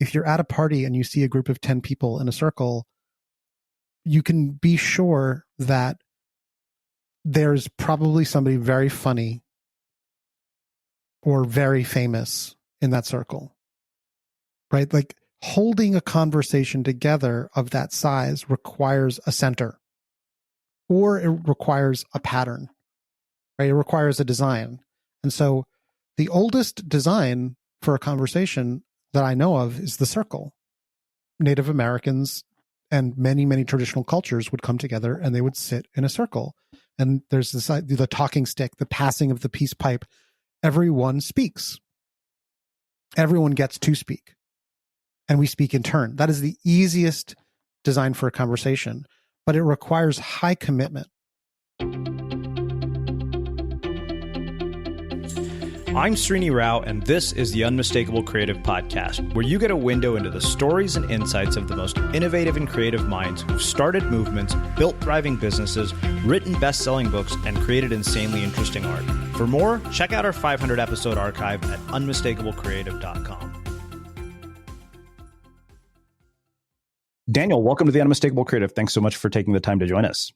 if you're at a party and you see a group of 10 people in a circle, you can be sure that there's probably somebody very funny or very famous in that circle, right? Like holding a conversation together of that size requires a center, or it requires a pattern, right? It requires a design. And so the oldest design for a conversation that I know of is the circle. Native Americans and many, many traditional cultures would come together and they would sit in a circle. And there's this, the talking stick, the passing of the peace pipe. Everyone speaks. Everyone gets to speak. And we speak in turn. That is the easiest design for a conversation, but it requires high commitment. I'm Srini Rao, and this is the Unmistakable Creative Podcast, where you get a window into the stories and insights of the most innovative and creative minds who've started movements, built thriving businesses, written best-selling books, and created insanely interesting art. For more, check out our 500-episode archive at unmistakablecreative.com. Daniel, welcome to the Unmistakable Creative. Thanks so much for taking the time to join us.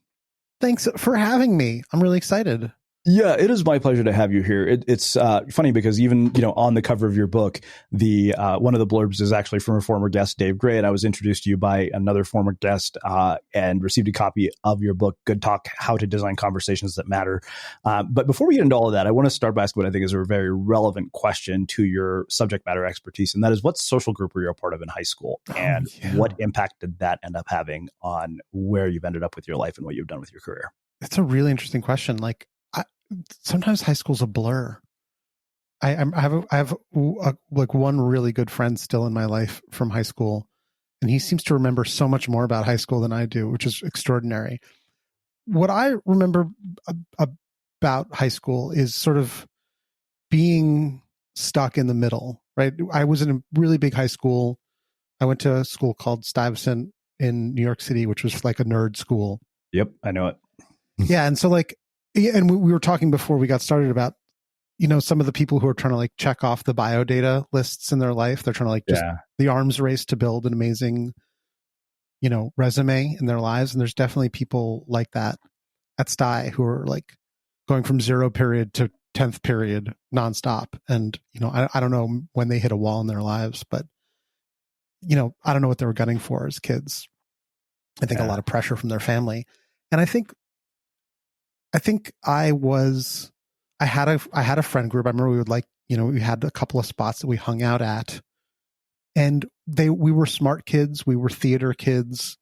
Thanks for having me. I'm really excited. Yeah, it is my pleasure to have you here. It's funny because even, on the cover of your book, the one of the blurbs is actually from a former guest, Dave Gray, and I was introduced to you by another former guest and received a copy of your book, Good Talk, How to Design Conversations That Matter. But before we get into all of that, I want to start by asking what I think is a very relevant question to your subject matter expertise, and that is, what social group were you a part of in high school? And what impact did that end up having on where you've ended up with your life and what you've done with your career? It's a really interesting question. Sometimes high school's a blur. I have one really good friend still in my life from high school, and he seems to remember so much more about high school than I do, which is extraordinary. What I remember about high school is sort of being stuck in the middle, right? I was in a really big high school. I went to a school called Stuyvesant in New York City, which was like a nerd school. Yep, I know it. Yeah, and so and we were talking before we got started about, some of the people who are trying to check off the biodata lists in their life. They're trying to just the arms race to build an amazing, resume in their lives. And there's definitely people like that at Sty who are going from 0 period to 10th period nonstop. And, I don't know when they hit a wall in their lives, but, I don't know what they were gunning for as kids. I think a lot of pressure from their family. And I think I had a friend group. I remember we would we had a couple of spots that we hung out at, and we were smart kids. We were theater kids,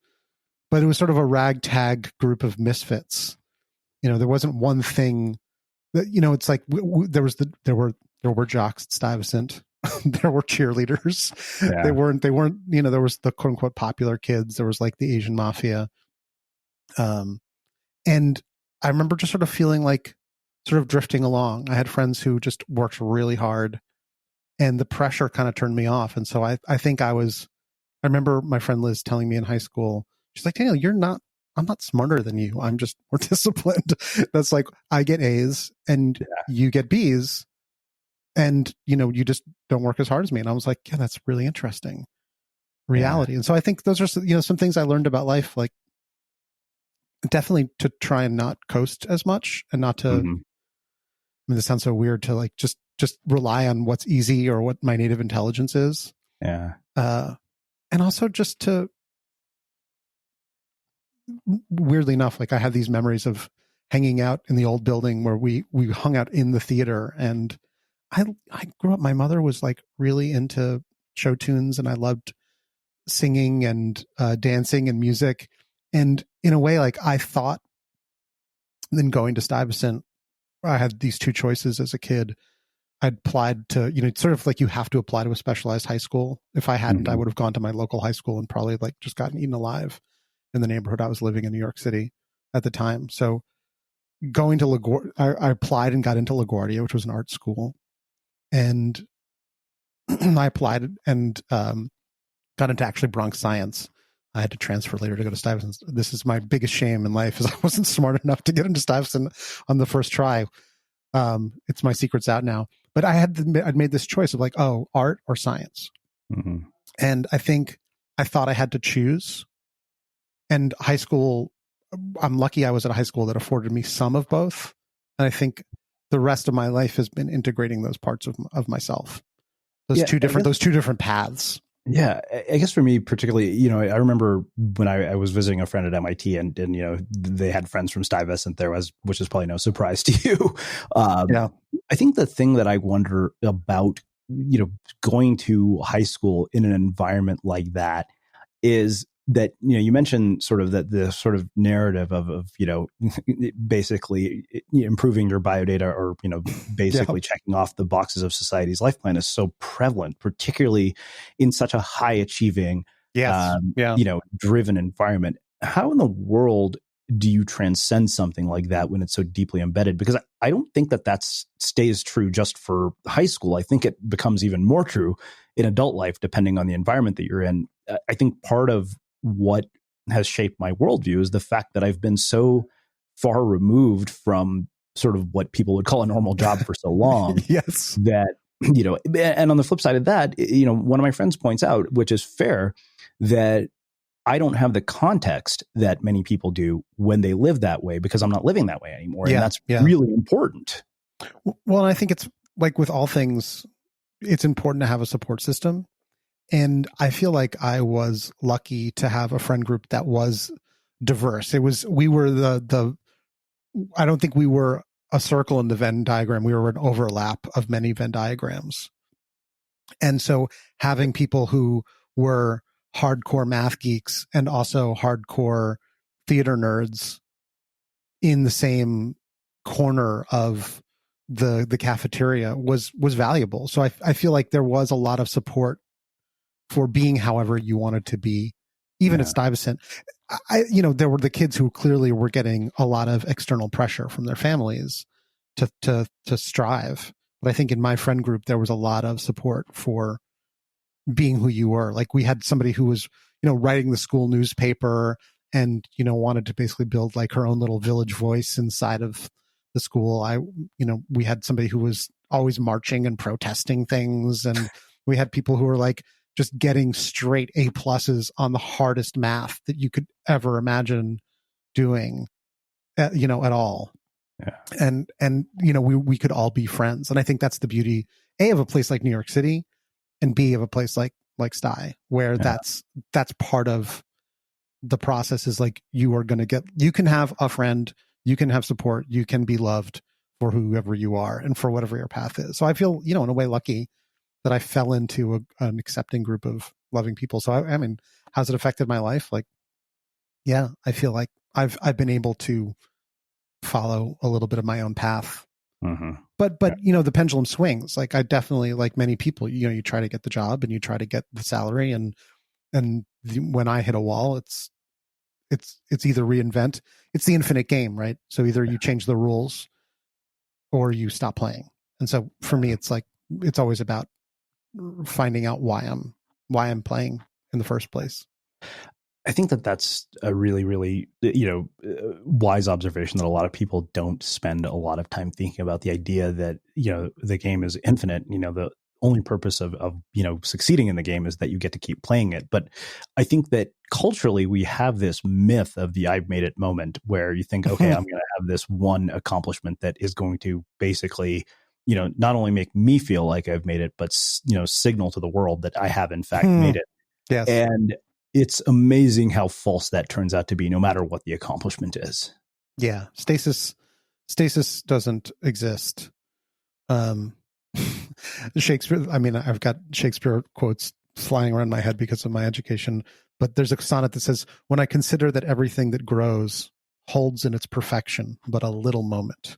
but it was sort of a ragtag group of misfits. There wasn't one thing that, it's like there were jocks at Stuyvesant. There were cheerleaders. Yeah. They weren't, there was the quote unquote popular kids. There was the Asian mafia. And I remember just sort of feeling sort of drifting along. I had friends who just worked really hard, and the pressure kind of turned me off. And so I think I remember my friend Liz telling me in high school, she's like, Daniel, I'm not smarter than you. I'm just more disciplined. That's I get A's and you get B's, and, you just don't work as hard as me. And I was like, yeah, that's really interesting reality. Yeah. And so I think those are, some things I learned about life, definitely to try and not coast as much, and not to, I mean, this sounds so weird to just rely on what's easy or what my native intelligence is. Yeah. And also just to, weirdly enough, I have these memories of hanging out in the old building where we hung out in the theater. And I grew up, my mother was really into show tunes, and I loved singing and dancing and music. And in a way, I thought, then going to Stuyvesant, I had these two choices as a kid. I applied to, sort of you have to apply to a specialized high school. If I hadn't, I would have gone to my local high school and probably just gotten eaten alive in the neighborhood I was living in New York City at the time. So going to LaGuardia, I applied and got into LaGuardia, which was an art school. And I applied and got into actually Bronx Science. I had to transfer later to go to Stuyvesant. This is my biggest shame in life, is I wasn't smart enough to get into Stuyvesant on the first try. It's my secret's out now. But I'd made this choice of art or science. Mm-hmm. And I think I thought I had to choose. And high school, I'm lucky I was at a high school that afforded me some of both. And I think the rest of my life has been integrating those parts of myself. Those two different paths. Yeah, I guess for me particularly, I remember when I was visiting a friend at MIT, and they had friends from Stuyvesant there, which is probably no surprise to you. Yeah, I think the thing that I wonder about, going to high school in an environment like that is that, you mentioned sort of that the sort of narrative of basically improving your biodata, or, basically checking off the boxes of society's life plan is so prevalent, particularly in such a high achieving, driven environment. How in the world do you transcend something like that when it's so deeply embedded? Because I don't think that stays true just for high school. I think it becomes even more true in adult life, depending on the environment that you're in. I think part of what has shaped my worldview is the fact that I've been so far removed from sort of what people would call a normal job for so long. Yes. That, and on the flip side of that, one of my friends points out, which is fair, that I don't have the context that many people do when they live that way, because I'm not living that way anymore. And that's really important. Well, and I think it's like with all things, it's important to have a support system. And I feel like I was lucky to have a friend group that was diverse. We were I don't think we were a circle in the Venn diagram. We were an overlap of many Venn diagrams. And so having people who were hardcore math geeks and also hardcore theater nerds in the same corner of the cafeteria was valuable. So I feel like there was a lot of support for being however you wanted to be, even at Stuyvesant. There were the kids who clearly were getting a lot of external pressure from their families to strive. But I think in my friend group, there was a lot of support for being who you were. Like we had somebody who was, writing the school newspaper and, wanted to basically build like her own little Village Voice inside of the school. We had somebody who was always marching and protesting things. And we had people who were like, just getting straight A+ on the hardest math that you could ever imagine doing, at all. Yeah. And we could all be friends. And I think that's the beauty, A, of a place like New York City, and B, of a place like Sty, where that's part of the process. Is like, you can have a friend, you can have support, you can be loved for whoever you are and for whatever your path is. So I feel, in a way, lucky that I fell into an accepting group of loving people. So I mean, how's it affected my life? Like, yeah, I feel like I've been able to follow a little bit of my own path. Mm-hmm. But the pendulum swings. Like I definitely, like many people, you try to get the job and you try to get the salary, and when I hit a wall, it's either reinvent. It's the infinite game, right? So either you change the rules or you stop playing. And so for me, it's like, it's always about finding out why I'm playing in the first place. I think that's a really, really, wise observation, that a lot of people don't spend a lot of time thinking about the idea that, the game is infinite. The only purpose of succeeding in the game is that you get to keep playing it. But I think that culturally we have this myth of the I've made it moment, where you think, okay, I'm going to have this one accomplishment that is going to basically, not only make me feel like I've made it, but, signal to the world that I have in fact made it. Yes. And it's amazing how false that turns out to be, no matter what the accomplishment is. Yeah. Stasis doesn't exist. Shakespeare, I mean, I've got Shakespeare quotes flying around my head because of my education, but there's a sonnet that says, "When I consider that everything that grows holds in its perfection but a little moment."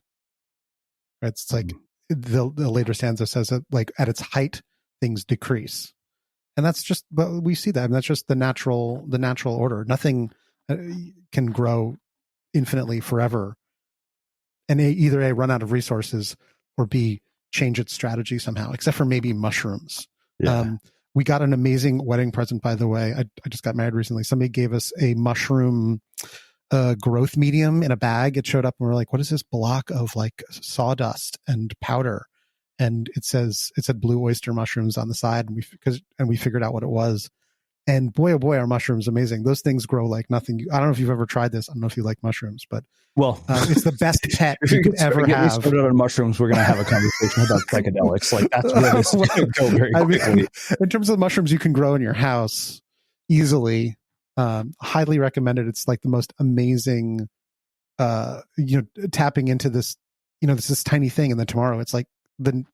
Right? It's like the later stanza says that, like, at its height, things decrease. And that's just, but we see that. And that's just the natural order. Nothing can grow infinitely forever. And either A, run out of resources, or B, change its strategy somehow, except for maybe mushrooms. Yeah. We got an amazing wedding present, by the way. I just got married recently. Somebody gave us a mushroom growth medium in a bag. It showed up and we're like, what is this block of like sawdust and powder? and it said blue oyster mushrooms on the side, and we figured out what it was. And boy, oh boy, are mushrooms amazing. Those things grow like nothing. I don't know if you've ever tried this. I don't know if you like mushrooms, but it's the best pet you could ever have. If you started on mushrooms, we're going to have a conversation about psychedelics. Like that's where this is going to go very quickly. I mean, in terms of mushrooms you can grow in your house easily, highly recommended. It's like the most amazing, tapping into this, this tiny thing. And then tomorrow it's like,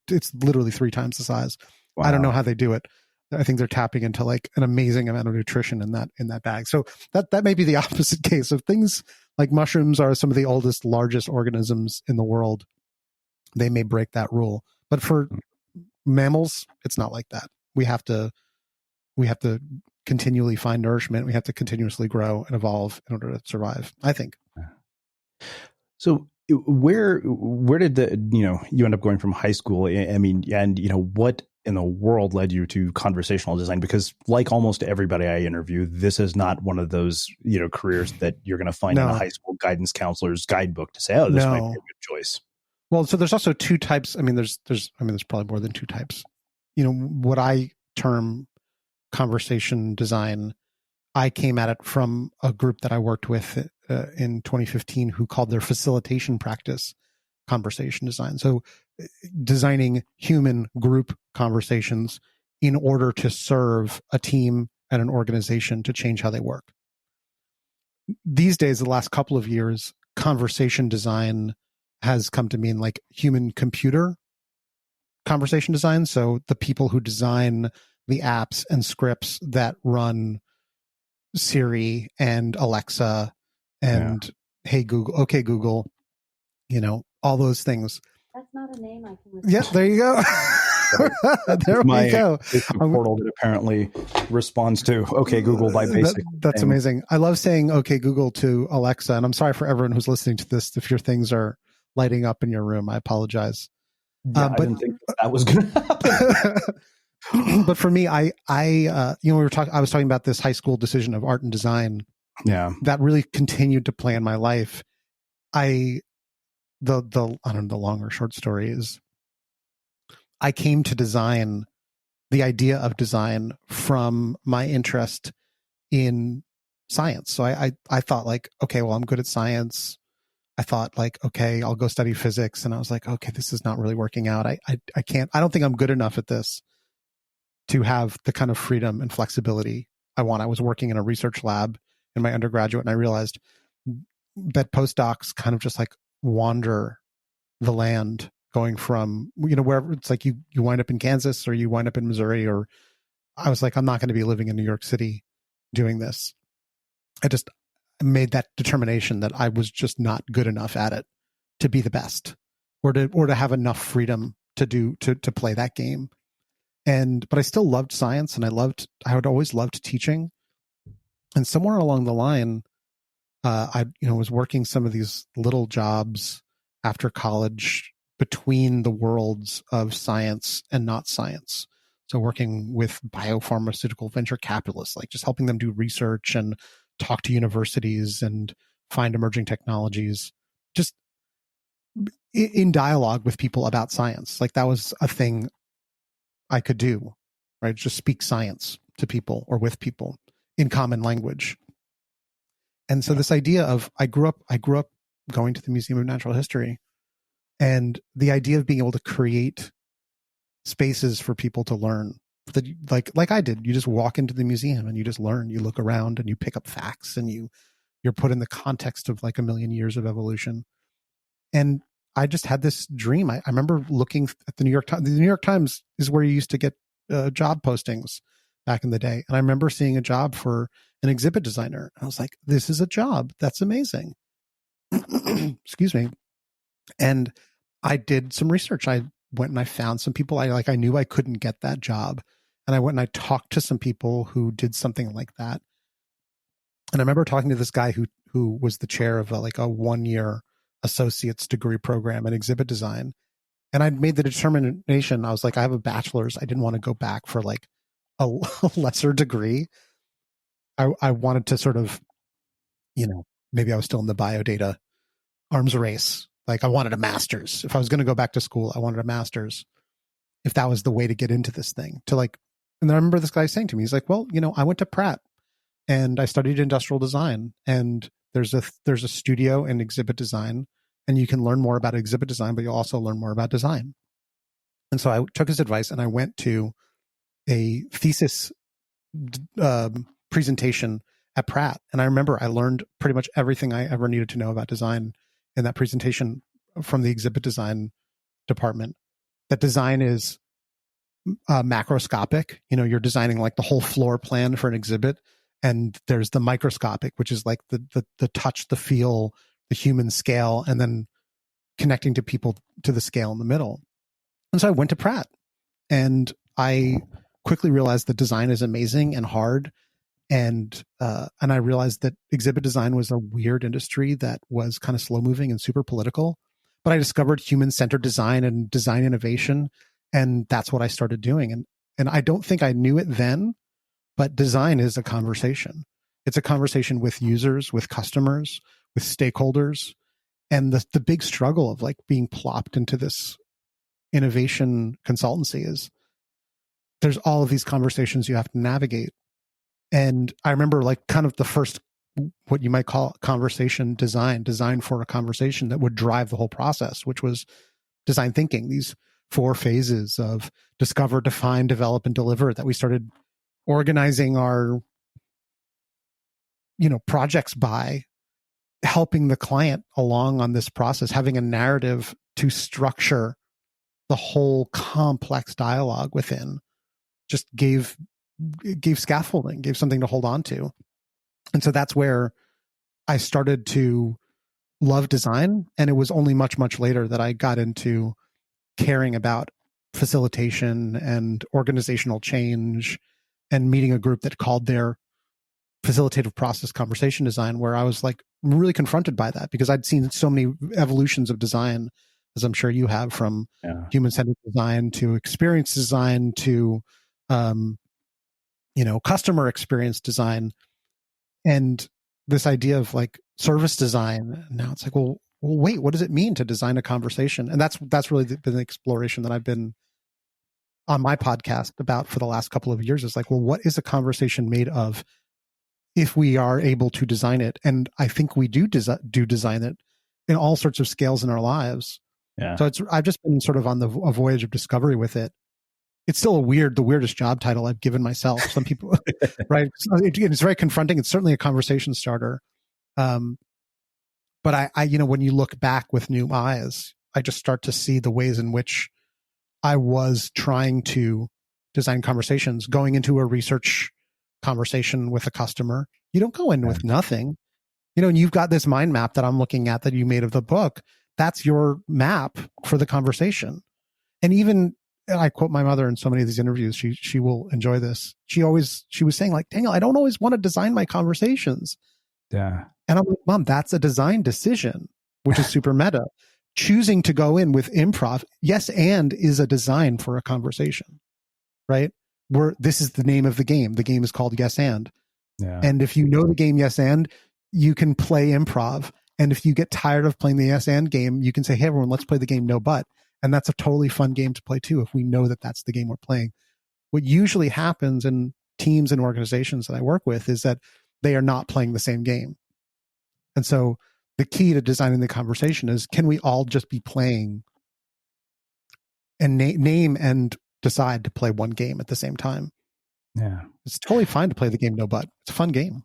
it's literally 3 times the size. Wow. I don't know how they do it. I think they're tapping into like an amazing amount of nutrition in that bag. So that may be the opposite case of things. Like mushrooms are some of the oldest, largest organisms in the world. They may break that rule, but for mammals, it's not like that. We have to continually find nourishment. We have to continuously grow and evolve in order to survive, I think. So where did you end up going from high school? I mean, and what in the world led you to conversational design? Because like almost everybody I interview, this is not one of those, careers that you're going to find in a high school guidance counselor's guidebook to say, oh, this might be a good choice. Well, so there's also 2 types. I mean, there's probably more than 2 types. What I term conversation design, I came at it from a group that I worked with in 2015 who called their facilitation practice conversation design. So designing human group conversations in order to serve a team and an organization to change how they work. These days, the last couple of years, conversation design has come to mean like human computer conversation design. So the people who design the apps and scripts that run Siri and Alexa and Hey Google, okay Google, all those things. That's not a name I can remember. Yeah, there you go. There we go. It's the portal that apparently responds to OK Google by basic. That's amazing. I love saying OK Google to Alexa, and I'm sorry for everyone who's listening to this if your things are lighting up in your room. I apologize. Yeah, I didn't think that was going to happen. But for me, I was talking about this high school decision of art and design. Yeah, that really continued to play in my life. The long or short story is I came to design, the idea of design, from my interest in science. So I thought like, okay, well, I'm good at science. I thought like, okay, I'll go study physics. And I was like, okay, this is not really working out. I don't think I'm good enough at this to have the kind of freedom and flexibility I want. I was working in a research lab in my undergraduate, and I realized that postdocs kind of just like wander the land, going from wherever. It's like you wind up in Kansas or you wind up in Missouri, or I was like, I'm not going to be living in New York City doing this. I just made that determination that I was just not good enough at it to be the best, or to have enough freedom to play that game. But I still loved science, and I had always loved teaching. And somewhere along the line, I was working some of these little jobs after college between the worlds of science and not science. So working with biopharmaceutical venture capitalists, like just helping them do research and talk to universities and find emerging technologies, just in dialogue with people about science. Like that was a thing I could do, right? Just speak science to people or with people in common language. And so this idea of, I grew up going to the Museum of Natural History, and the idea of being able to create spaces for people to learn, that like I did. You just walk into the museum and you just learn, you look around and you pick up facts, and you're put in the context of like a million years of evolution. And I just had this dream. I remember looking at the New York Times. The New York Times is where you used to get job postings back in the day. And I remember seeing a job for an exhibit designer. I was like, this is a job. That's amazing. Excuse me. And I did some research. I went and I found some people. I knew I couldn't get that job. And I went and I talked to some people who did something like that. And I remember talking to this guy who was the chair of a 1-year associate's degree program in exhibit design. And I'd made the determination. I was like, I have a bachelor's. I didn't want to go back for like a lesser degree. I wanted to sort of, maybe I was still in the biodata arms race. Like I wanted a master's. If I was going to go back to school, I wanted a master's. if that was the way to get into this thing. And then I remember this guy saying to me, he's like, well, I went to Pratt and I studied industrial design, and there's a studio in exhibit design, and you can learn more about exhibit design, but you'll also learn more about design. And so I took his advice and I went to a thesis presentation at Pratt. And I remember I learned pretty much everything I ever needed to know about design in that presentation from the exhibit design department. That design is macroscopic. You're designing like the whole floor plan for an exhibit. And there's the microscopic, which is like the touch, the feel, the human scale, and then connecting to people to the scale in the middle. And so I went to Pratt, and I quickly realized that design is amazing and hard. And I realized that exhibit design was a weird industry that was kind of slow moving and super political. But I discovered human-centered design and design innovation, and that's what I started doing. And I don't think I knew it then, but design is a conversation. It's a conversation with users, with customers, with stakeholders. And the big struggle of like being plopped into this innovation consultancy is there's all of these conversations you have to navigate. And I remember like kind of the first, what you might call conversation design for a conversation that would drive the whole process, which was design thinking, these 4 phases of discover, define, develop, and deliver that we started organizing our, projects by, helping the client along on this process, having a narrative to structure the whole complex dialogue within, just gave scaffolding, gave something to hold on to. And so that's where I started to love design. And it was only much, much later that I got into caring about facilitation and organizational change and meeting a group that called their facilitative process conversation design, where I was like really confronted by that because I'd seen so many evolutions of design, as I'm sure you have, from human-centered design to experience design to, customer experience design. And this idea of like service design, now it's like, well, wait, what does it mean to design a conversation? And that's really been the exploration that I've been on my podcast about for the last couple of years. Is like, well, what is a conversation made of if we are able to design it? And I think we do design it in all sorts of scales in our lives. Yeah. So I've just been sort of on a voyage of discovery with it. It's still the weirdest job title I've given myself. Some people, right? It's very confronting. It's certainly a conversation starter. But I, when you look back with new eyes, I just start to see the ways in which I was trying to design conversations, going into a research conversation with a customer. You don't go in with nothing, and you've got this mind map that I'm looking at that you made of the book. That's your map for the conversation. And even, I quote my mother in so many of these interviews, she will enjoy this. She was saying like, Daniel, I don't always want to design my conversations. Yeah. And I'm like, Mom, that's a design decision, which is super meta. Choosing to go in with improv, yes, and is a design for a conversation, right? This is the name of the game. The game is called Yes and. Yeah. And if you know the game Yes and, you can play improv. And if you get tired of playing the Yes and game, you can say, hey, everyone, let's play the game No But. And that's a totally fun game to play too, if we know that that's the game we're playing. What usually happens in teams and organizations that I work with is that they are not playing the same game. And so the key to designing the conversation is, can we all just be playing and name and decide to play one game at the same time? Yeah. It's totally fine to play the game No But. It's a fun game.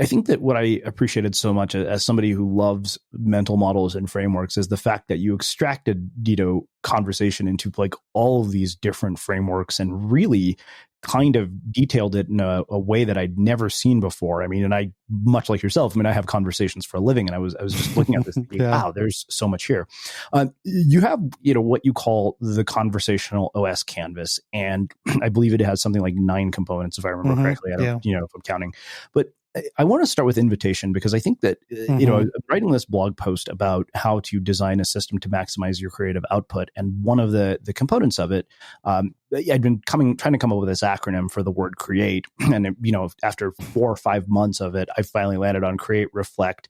I think that what I appreciated so much as somebody who loves mental models and frameworks is the fact that you extracted, conversation into like all of these different frameworks and really kind of detailed it in a way that I'd never seen before. I mean, and I, much like yourself, I have conversations for a living, and I was just looking at this thinking, wow, there's so much here. You have, what you call the Conversational Os Canvas, and I believe it has something like 9 components, if I remember correctly. I don't, if I'm counting, but I want to start with invitation because I think that, I'm writing this blog post about how to design a system to maximize your creative output. And one of the components of it, I'd been trying to come up with this acronym for the word create. And, after 4 or 5 months of it, I finally landed on create, reflect,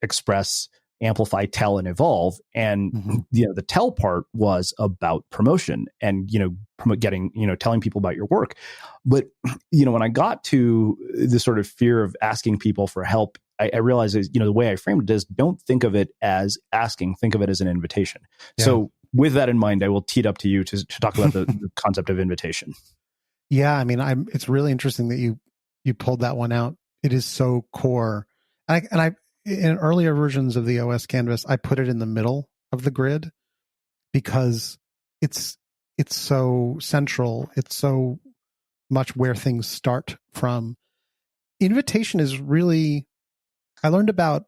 express, amplify, tell, and evolve. And, the tell part was about promotion and, telling people about your work. But, when I got to the sort of fear of asking people for help, I realized, the way I framed it is, don't think of it as asking, think of it as an invitation. Yeah. So with that in mind, I will tee it up to you to talk about the concept of invitation. Yeah. I mean, it's really interesting that you pulled that one out. It is so core. And I in earlier versions of the OS Canvas, I put it in the middle of the grid because it's so central. It's so much where things start from. Invitation is really, I learned about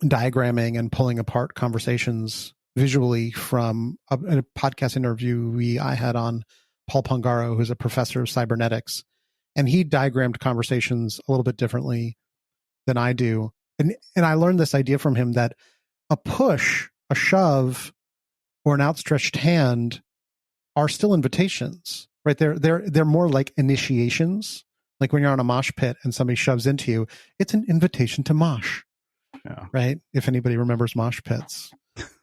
diagramming and pulling apart conversations visually from a podcast interview I had on Paul Pongaro, who's a professor of cybernetics. And he diagrammed conversations a little bit differently than I do. And I learned this idea from him that a push, a shove, or an outstretched hand are still invitations, right? They're more like initiations. Like when you're on a mosh pit and somebody shoves into you, it's an invitation to mosh, right? If anybody remembers mosh pits,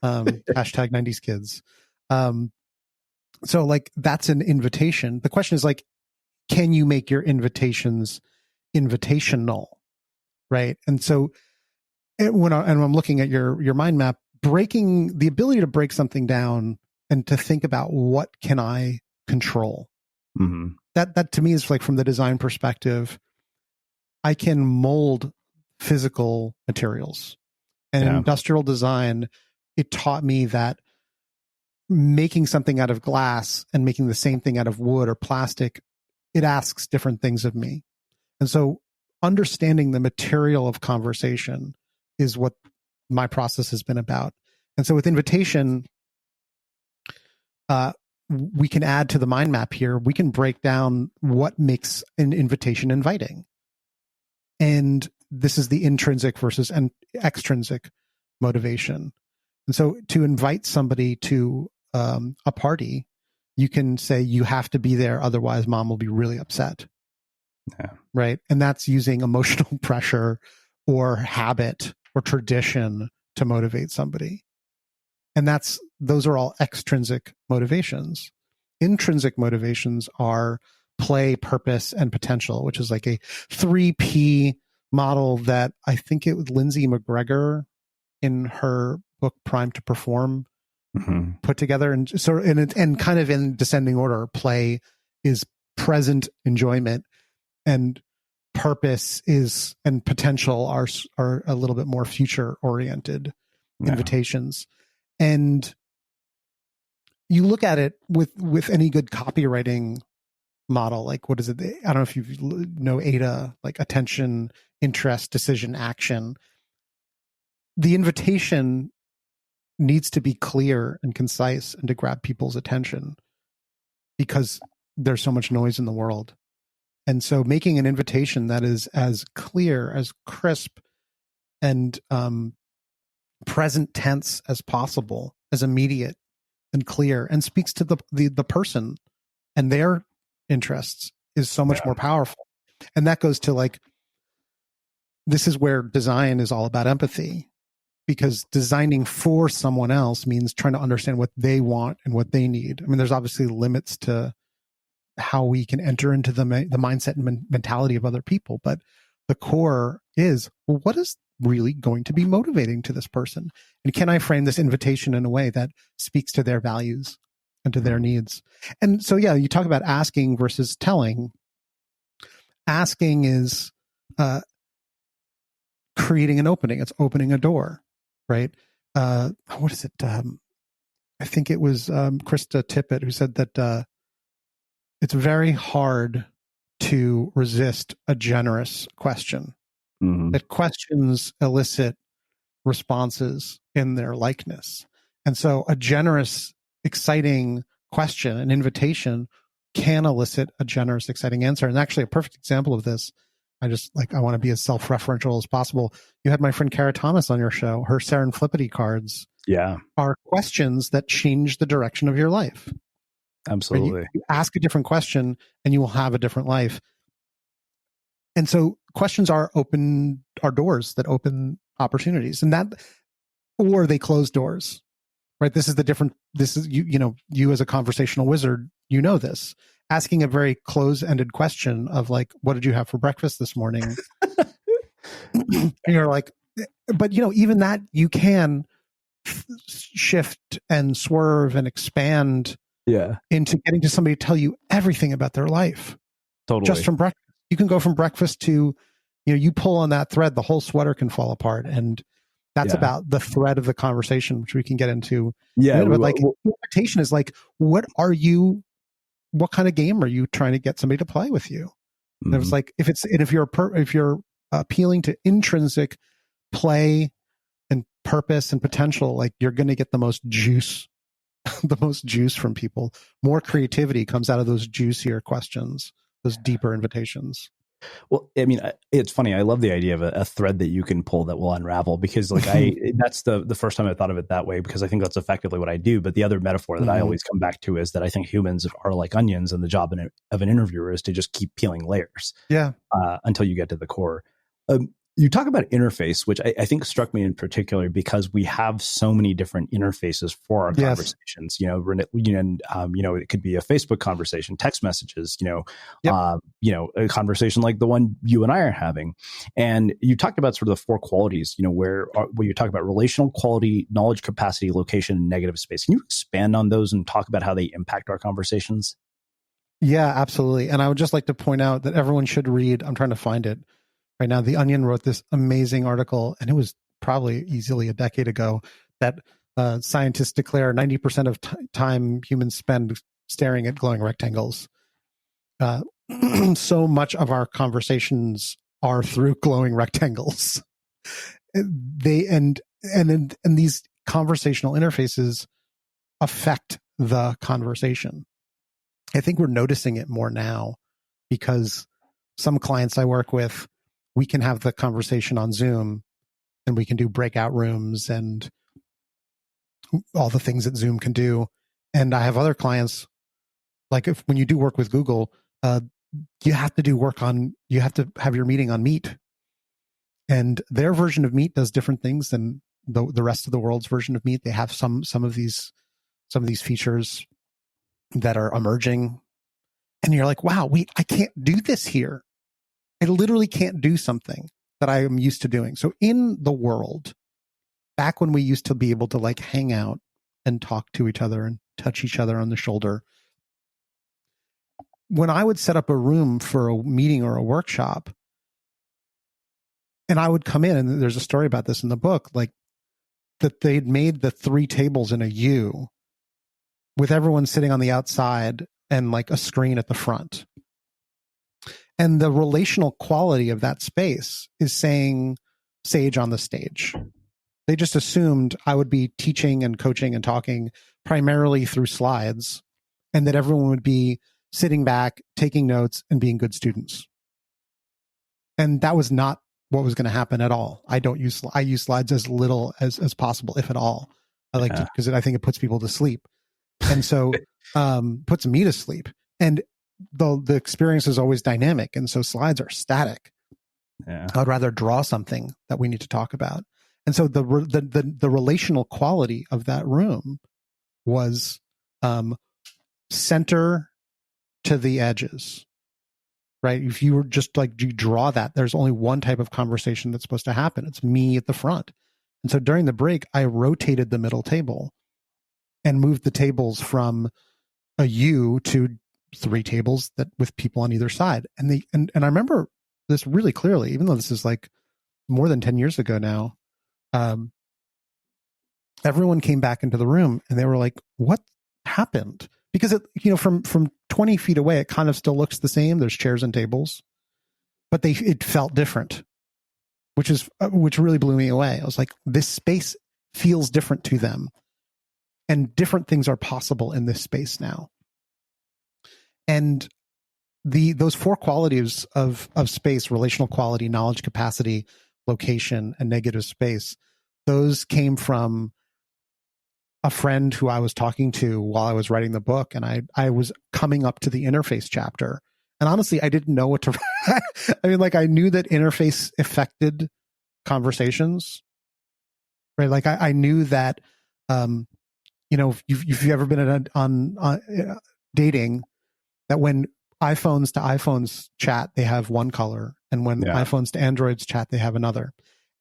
hashtag 90s kids. So like that's an invitation. The question is like, can you make your invitations invitational, right? And so when I'm looking at your mind map, breaking the ability to break something down and to think about what can I control. Mm-hmm. That to me is like, from the design perspective, I can mold physical materials. And in industrial design, it taught me that making something out of glass and making the same thing out of wood or plastic, it asks different things of me. And so understanding the material of conversation is what my process has been about. And so with invitation, we can add to the mind map here. We can break down what makes an invitation inviting. And this is the intrinsic versus extrinsic motivation. And so to invite somebody to a party, you can say, you have to be there, otherwise mom will be really upset. Yeah. Right. And that's using emotional pressure or habit or tradition to motivate somebody. And those are all extrinsic motivations. Intrinsic motivations are play, purpose, and potential, which is like a 3P model that I think it was Lindsay McGregor in her book Prime to Perform put together. And so, and kind of in descending order, play is present enjoyment, and purpose and potential are a little bit more future oriented invitations. And you look at it with any good copywriting model, like what is it? I don't know if you know AIDA, like attention, interest, decision, action. The invitation needs to be clear and concise and to grab people's attention because there's so much noise in the world. And so making an invitation that is as clear, as crisp, and present tense as possible, as immediate and clear, and speaks to the person and their interests is so much more powerful. And that goes to like, this is where design is all about empathy, because designing for someone else means trying to understand what they want and what they need. I mean, there's obviously limits to how we can enter into the mindset and mentality of other people, but the core is, well, what is really going to be motivating to this person? And can I frame this invitation in a way that speaks to their values and to their needs? And so, yeah, you talk about asking versus telling. Asking is creating an opening. It's opening a door, right? What is it? I think it was Krista Tippett who said that it's very hard to resist a generous question. Mm-hmm. That questions elicit responses in their likeness. And so a generous, exciting question, an invitation, can elicit a generous, exciting answer. And actually a perfect example of this, I want to be as self-referential as possible. You had my friend Kara Thomas on your show. Her serendipity cards are questions that change the direction of your life. Absolutely. You ask a different question and you will have a different life. And so questions are doors that open opportunities. And or they close doors, right? This is you as a conversational wizard, you know this. Asking a very close-ended question of like, what did you have for breakfast this morning? And you're like, but even that you can shift and swerve and expand into getting to somebody to tell you everything about their life. Totally. Just from breakfast. You can go from breakfast to, you pull on that thread, the whole sweater can fall apart. And that's about the thread of the conversation, which we can get into. Yeah. But like, invitation is like, what kind of game are you trying to get somebody to play with you? And it was like, if you're appealing to intrinsic play and purpose and potential, like you're going to get the most juice from people. More creativity comes out of those juicier questions, those deeper invitations. Well, I mean, it's funny. I love the idea of a thread that you can pull that will unravel, because like that's the first time I thought of it that way, because I think that's effectively what I do. But the other metaphor that I always come back to is that I think humans are like onions, and the job of an interviewer is to just keep peeling layers until you get to the core. You talk about interface, which I think struck me in particular because we have so many different interfaces for our conversations. It could be a Facebook conversation, text messages, a conversation like the one you and I are having. And you talked about sort of the four qualities, where you talk about relational quality, knowledge capacity, location, and negative space. Can you expand on those and talk about how they impact our conversations? Yeah, absolutely. And I would just like to point out that everyone should read, I'm trying to find it right now. The Onion wrote this amazing article, and it was probably easily a decade ago, that scientists declare 90% of time humans spend staring at glowing rectangles. So much of our conversations are through glowing rectangles. And these conversational interfaces affect the conversation. I think we're noticing it more now because some clients I work with, we can have the conversation on Zoom, and we can do breakout rooms and all the things that Zoom can do. And I have other clients, like when you do work with Google, you have to have your meeting on Meet. And their version of Meet does different things than the rest of the world's version of Meet. They have some of these features that are emerging. And you're like, wow, I can't do this here. I literally can't do something that I am used to doing. So in the world, back when we used to be able to like hang out and talk to each other and touch each other on the shoulder, when I would set up a room for a meeting or a workshop, and I would come in, and there's a story about this in the book, like that they'd made the 3 tables in a U with everyone sitting on the outside and like a screen at the front. And the relational quality of that space is saying sage on the stage. They just assumed I would be teaching and coaching and talking primarily through slides, and that everyone would be sitting back, taking notes, and being good students. And that was not what was going to happen at all. I use slides as little as possible, if at all. I like to, because I think it puts people to sleep. And so puts me to sleep. And the experience is always dynamic, and so slides are static. I'd rather draw something that we need to talk about. And so the relational quality of that room was center to the edges, right? If you were just like, you draw that, there's only one type of conversation that's supposed to happen. It's me at the front. And so during the break, I rotated the middle table and moved the tables from a U to 3 tables that with people on either side. And I remember this really clearly, even though this is like more than 10 years ago now. Everyone came back into the room and they were like, what happened? Because from 20 feet away, it kind of still looks the same. There's chairs and tables, but it felt different, which really blew me away. I was like, this space feels different to them, and different things are possible in this space now. And those 4 qualities of space: relational quality, knowledge capacity, location, and negative space, those came from a friend who I was talking to while I was writing the book, and I was coming up to the interface chapter. And honestly, I didn't know what to write. I mean, like, I knew that interface affected conversations, right? Like I knew that, if you've ever been on dating, that when iPhones to iPhones chat, they have one color, and when iPhones to Androids chat, they have another.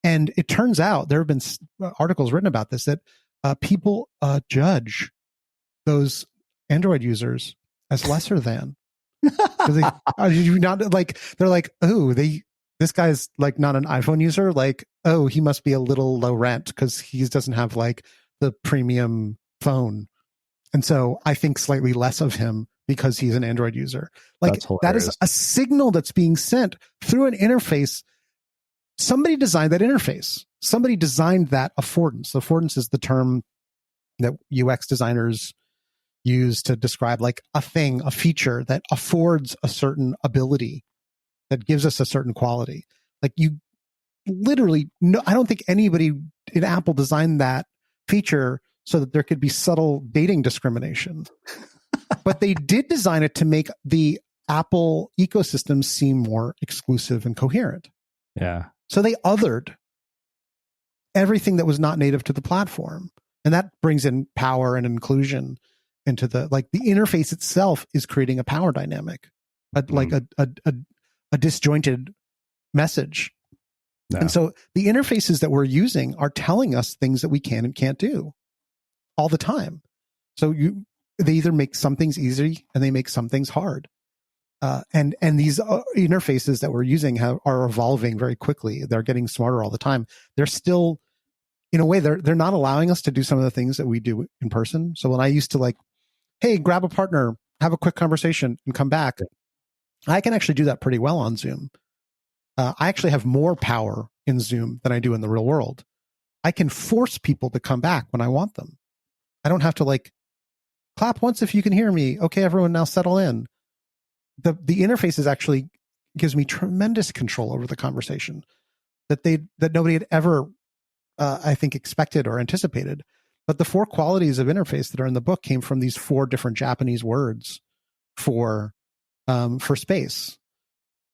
And it turns out there have been articles written about this, that people judge those Android users as lesser than. You not like, they're like, oh, this guy's like not an iPhone user, like, oh, he must be a little low rent because he doesn't have like the premium phone, and so I think slightly less of him because he's an Android user. Like, that is a signal that's being sent through an interface. Somebody designed that interface. Somebody designed that affordance. Affordance is the term that UX designers use to describe like a thing, a feature that affords a certain ability, that gives us a certain quality. Like, you literally, no, I don't think anybody in Apple designed that feature so that there could be subtle dating discrimination. But they did design it to make the Apple ecosystem seem more exclusive and coherent. Yeah. So they othered everything that was not native to the platform. And that brings in power and inclusion into the interface itself is creating a power dynamic, like a disjointed message. Yeah. And so the interfaces that we're using are telling us things that we can and can't do all the time. So they either make some things easy and they make some things hard. And these interfaces that we're using are evolving very quickly. They're getting smarter all the time. They're still, in a way, they're not allowing us to do some of the things that we do in person. So when I used to like, hey, grab a partner, have a quick conversation and come back, I can actually do that pretty well on Zoom. I actually have more power in Zoom than I do in the real world. I can force people to come back when I want them. I don't have to like clap once if you can hear me. Okay, everyone now settle in. The interface is actually gives me tremendous control over the conversation that nobody had ever, I think, expected or anticipated. But the 4 qualities of interface that are in the book came from these 4 different Japanese words for space: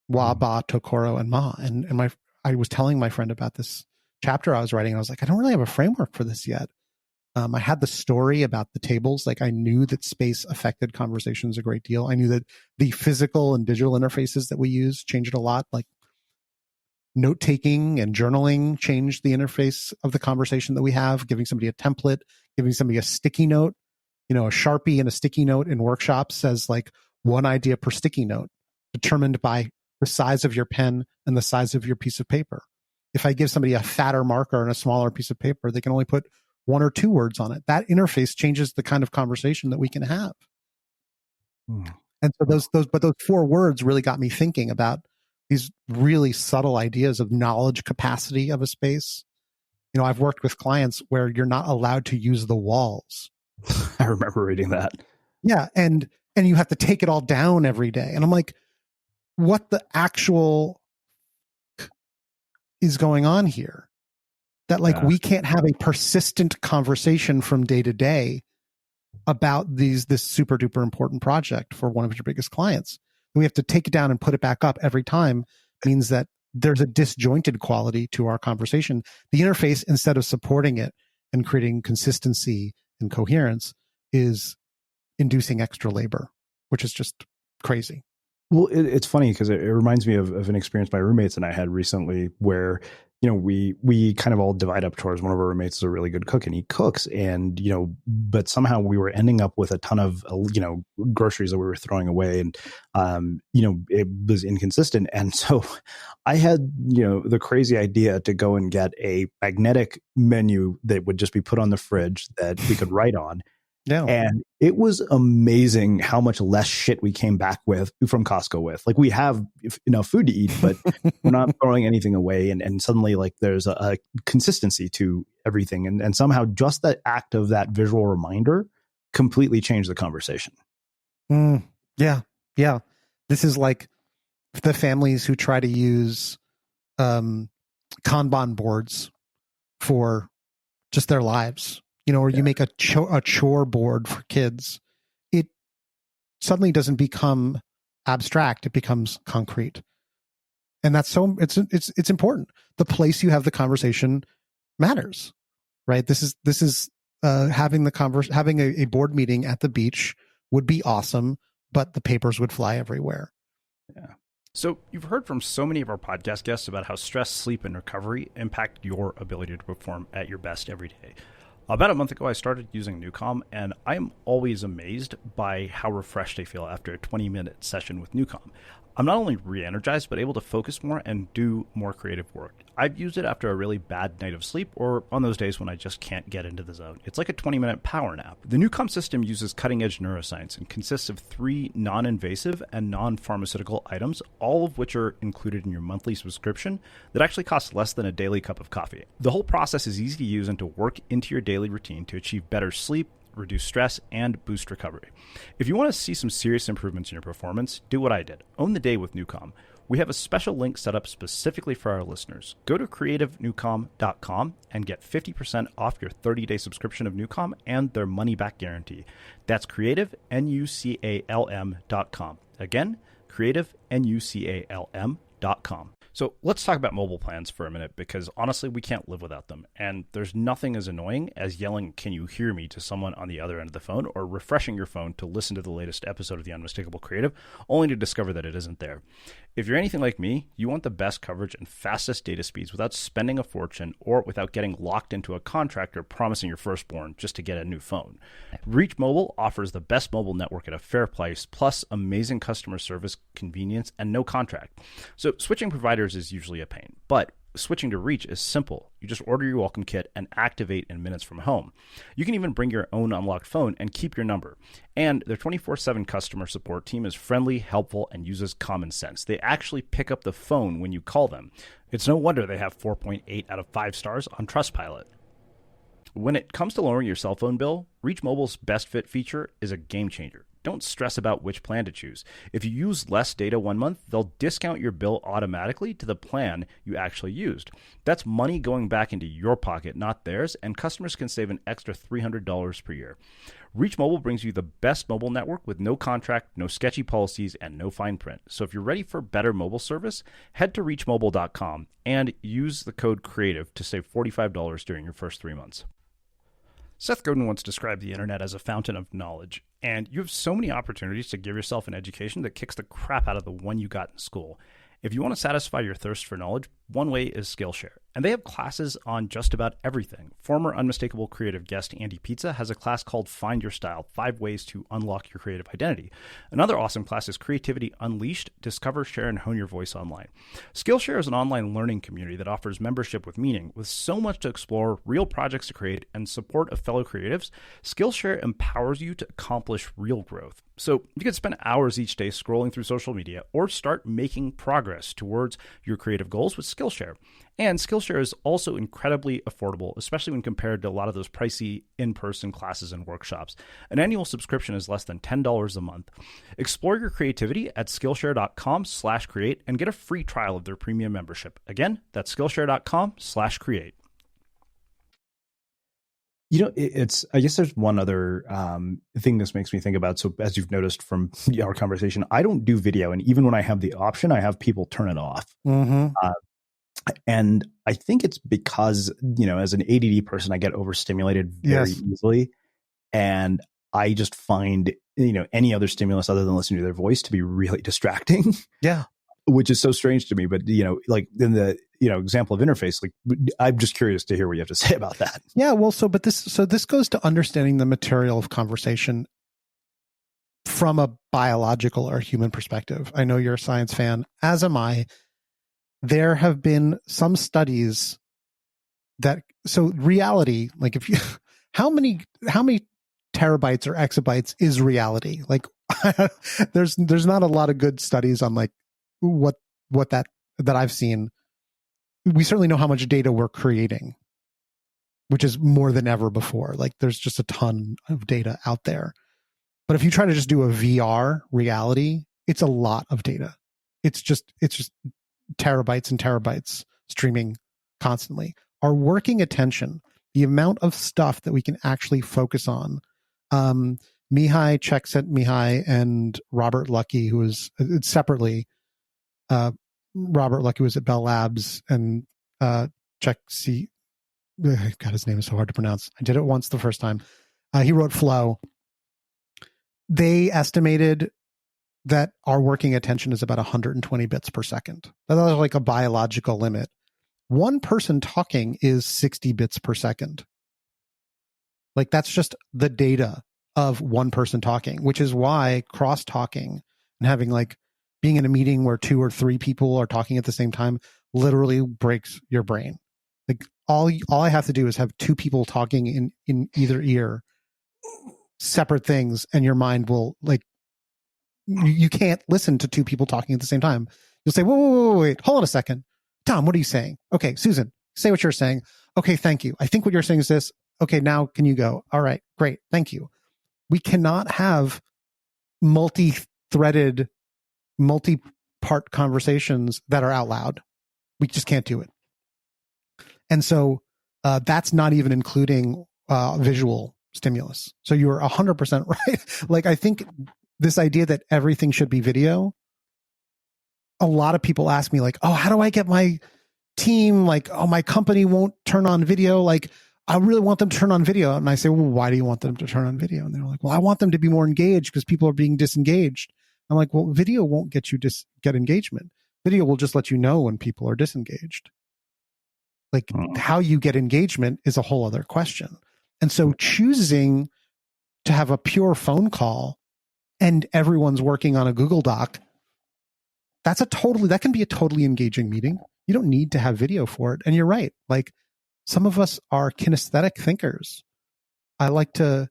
wa, ba, tokoro, and ma. And I was telling my friend about this chapter I was writing, and I was like, I don't really have a framework for this yet. I had the story about the tables. Like, I knew that space affected conversations a great deal. I knew that the physical and digital interfaces that we use changed a lot. Like, note-taking and journaling changed the interface of the conversation that we have, giving somebody a template, giving somebody a sticky note. A Sharpie and a sticky note in workshops says like 1 idea per sticky note, determined by the size of your pen and the size of your piece of paper. If I give somebody a fatter marker and a smaller piece of paper, they can only put 1 or 2 words on it. That interface changes the kind of conversation that we can have. And so those 4 words really got me thinking about these really subtle ideas of knowledge capacity of a space. I've worked with clients where you're not allowed to use the walls. I remember reading that. Yeah. And you have to take it all down every day. And I'm like, what the actual is going on here? That we can't have a persistent conversation from day to day about this super duper important project for one of your biggest clients. We have to take it down and put it back up every time. Means that there's a disjointed quality to our conversation. The interface, instead of supporting it and creating consistency and coherence, is inducing extra labor, which is just crazy. Well, it's funny because it reminds me of an experience my roommates and I had recently where, we kind of all divide up chores. One of our roommates is a really good cook and he cooks, and, but somehow we were ending up with a ton of, groceries that we were throwing away, and, it was inconsistent. And so I had, the crazy idea to go and get a magnetic menu that would just be put on the fridge that we could write on. Yeah. And it was amazing how much less shit we came back with from Costco with. Like, we have enough food to eat, but we're not throwing anything away. And suddenly, like, there's a consistency to everything. And somehow just that act of that visual reminder completely changed the conversation. Yeah. Yeah. This is like the families who try to use Kanban boards for just their lives. Or you make a chore board for kids, it suddenly doesn't become abstract; it becomes concrete, and that's so it's important. The place you have the conversation matters. right? This is having a board meeting at the beach would be awesome, but the papers would fly everywhere. Yeah. So you've heard from so many of our podcast guests about how stress, sleep, and recovery impact your ability to perform at your best every day. About a month ago, I started using Newcom, and I'm always amazed by how refreshed I feel after a 20-minute session with Newcom. I'm not only re-energized, but able to focus more and do more creative work. I've used it after a really bad night of sleep or on those days when I just can't get into the zone. It's like a 20-minute power nap. The Newcom system uses cutting-edge neuroscience and consists of 3 non-invasive and non-pharmaceutical items, all of which are included in your monthly subscription that actually costs less than a daily cup of coffee. The whole process is easy to use and to work into your daily routine to achieve better sleep, reduce stress, and boost recovery. If you want to see some serious improvements in your performance, do what I did. Own the day with Newcom. We have a special link set up specifically for our listeners. Go to creativenewcom.com and get 50% off your 30-day subscription of Newcom and their money-back guarantee. That's creativenewcalm.com. Again, creativenewcalm.com. So let's talk about mobile plans for a minute, because honestly, we can't live without them. And there's nothing as annoying as yelling, "Can you hear me?" to someone on the other end of the phone, or refreshing your phone to listen to the latest episode of The Unmistakable Creative, only to discover that it isn't there. If you're anything like me, you want the best coverage and fastest data speeds without spending a fortune or without getting locked into a contract or promising your firstborn just to get a new phone. Reach Mobile offers the best mobile network at a fair price, plus amazing customer service, convenience, and no contract. So switching providers is usually a pain, but switching to Reach is simple. You just order your welcome kit and activate in minutes from home. You can even bring your own unlocked phone and keep your number. And their 24/7 customer support team is friendly, helpful, and uses common sense. They actually pick up the phone when you call them. It's no wonder they have 4.8 out of 5 stars on Trustpilot. When it comes to lowering your cell phone bill, Reach Mobile's best fit feature is a game changer. Don't stress about which plan to choose. If you use less data one month, they'll discount your bill automatically to the plan you actually used. That's money going back into your pocket, not theirs, and customers can save an extra $300 per year. Reach Mobile brings you the best mobile network with no contract, no sketchy policies, and no fine print. So if you're ready for better mobile service, head to reachmobile.com and use the code CREATIVE to save $45 during your first 3 months. Seth Godin once described the internet as a fountain of knowledge, and you have so many opportunities to give yourself an education that kicks the crap out of the one you got in school. If you want to satisfy your thirst for knowledge, one way is Skillshare, and they have classes on just about everything. Former Unmistakable Creative guest Andy Pizza has a class called Find Your Style, 5 Ways to Unlock Your Creative Identity. Another awesome class is Creativity Unleashed, Discover, Share, and Hone Your Voice Online. Skillshare is an online learning community that offers membership with meaning. With so much to explore, real projects to create, and support of fellow creatives, Skillshare empowers you to accomplish real growth. So you can spend hours each day scrolling through social media or start making progress towards your creative goals with Skillshare. And Skillshare is also incredibly affordable, especially when compared to a lot of those pricey in-person classes and workshops. An annual subscription is less than $10 a month. Explore your creativity at Skillshare.com/create and get a free trial of their premium membership. Again, that's Skillshare.com/create. You know, I guess there's one other thing this makes me think about. So as you've noticed from our conversation, I don't do video. And even when I have the option, I have people turn it off. Mm-hmm. And I think it's because, as an ADD person, I get overstimulated very easily. And I just find, any other stimulus other than listening to their voice to be really distracting. Yeah. Which is so strange to me. But, like in the, example of interface, like I'm just curious to hear what you have to say about that. Yeah. Well, this goes to understanding the material of conversation from a biological or human perspective. I know you're a science fan, as am I. There have been some studies so reality, like how many terabytes or exabytes is reality? Like there's not a lot of good studies on like what that I've seen. We certainly know how much data we're creating, which is more than ever before. Like there's just a ton of data out there. But if you try to just do a VR reality, it's a lot of data. It's just terabytes and terabytes streaming constantly. Our working attention, the amount of stuff that we can actually focus on. Mihai Csikszentmihalyi and Robert Lucky, who is separately, Robert Lucky was at Bell Labs, and God, his name is so hard to pronounce. I did it once the first time. He wrote Flow. They estimated that our working attention is about 120 bits per second. That's like a biological limit. One person talking is 60 bits per second. Like that's just the data of one person talking, which is why cross-talking and having like being in a meeting where 2 or 3 people are talking at the same time literally breaks your brain. Like all I have to do is have 2 people talking in either ear, separate things, and your mind will like, you can't listen to 2 people talking at the same time. You'll say, whoa, wait, hold on a second. Tom, what are you saying? Okay, Susan, say what you're saying. Okay, thank you. I think what you're saying is this. Okay, now can you go? All right, great. Thank you. We cannot have multi-threaded, multi-part conversations that are out loud. We just can't do it. And so that's not even including visual stimulus. So you're 100% right. Like, I think this idea that everything should be video, a lot of people ask me like, oh, how do I get my team? Like, oh, my company won't turn on video. Like, I really want them to turn on video. And I say, well, why do you want them to turn on video? And they're like, well, I want them to be more engaged because people are being disengaged. I'm like, well, video won't get you get engagement. Video will just let you know when people are disengaged. Like how you get engagement is a whole other question. And so choosing to have a pure phone call and everyone's working on a Google Doc, that can be a totally engaging meeting. You don't need to have video for it. And you're right. Like some of us are kinesthetic thinkers. I like to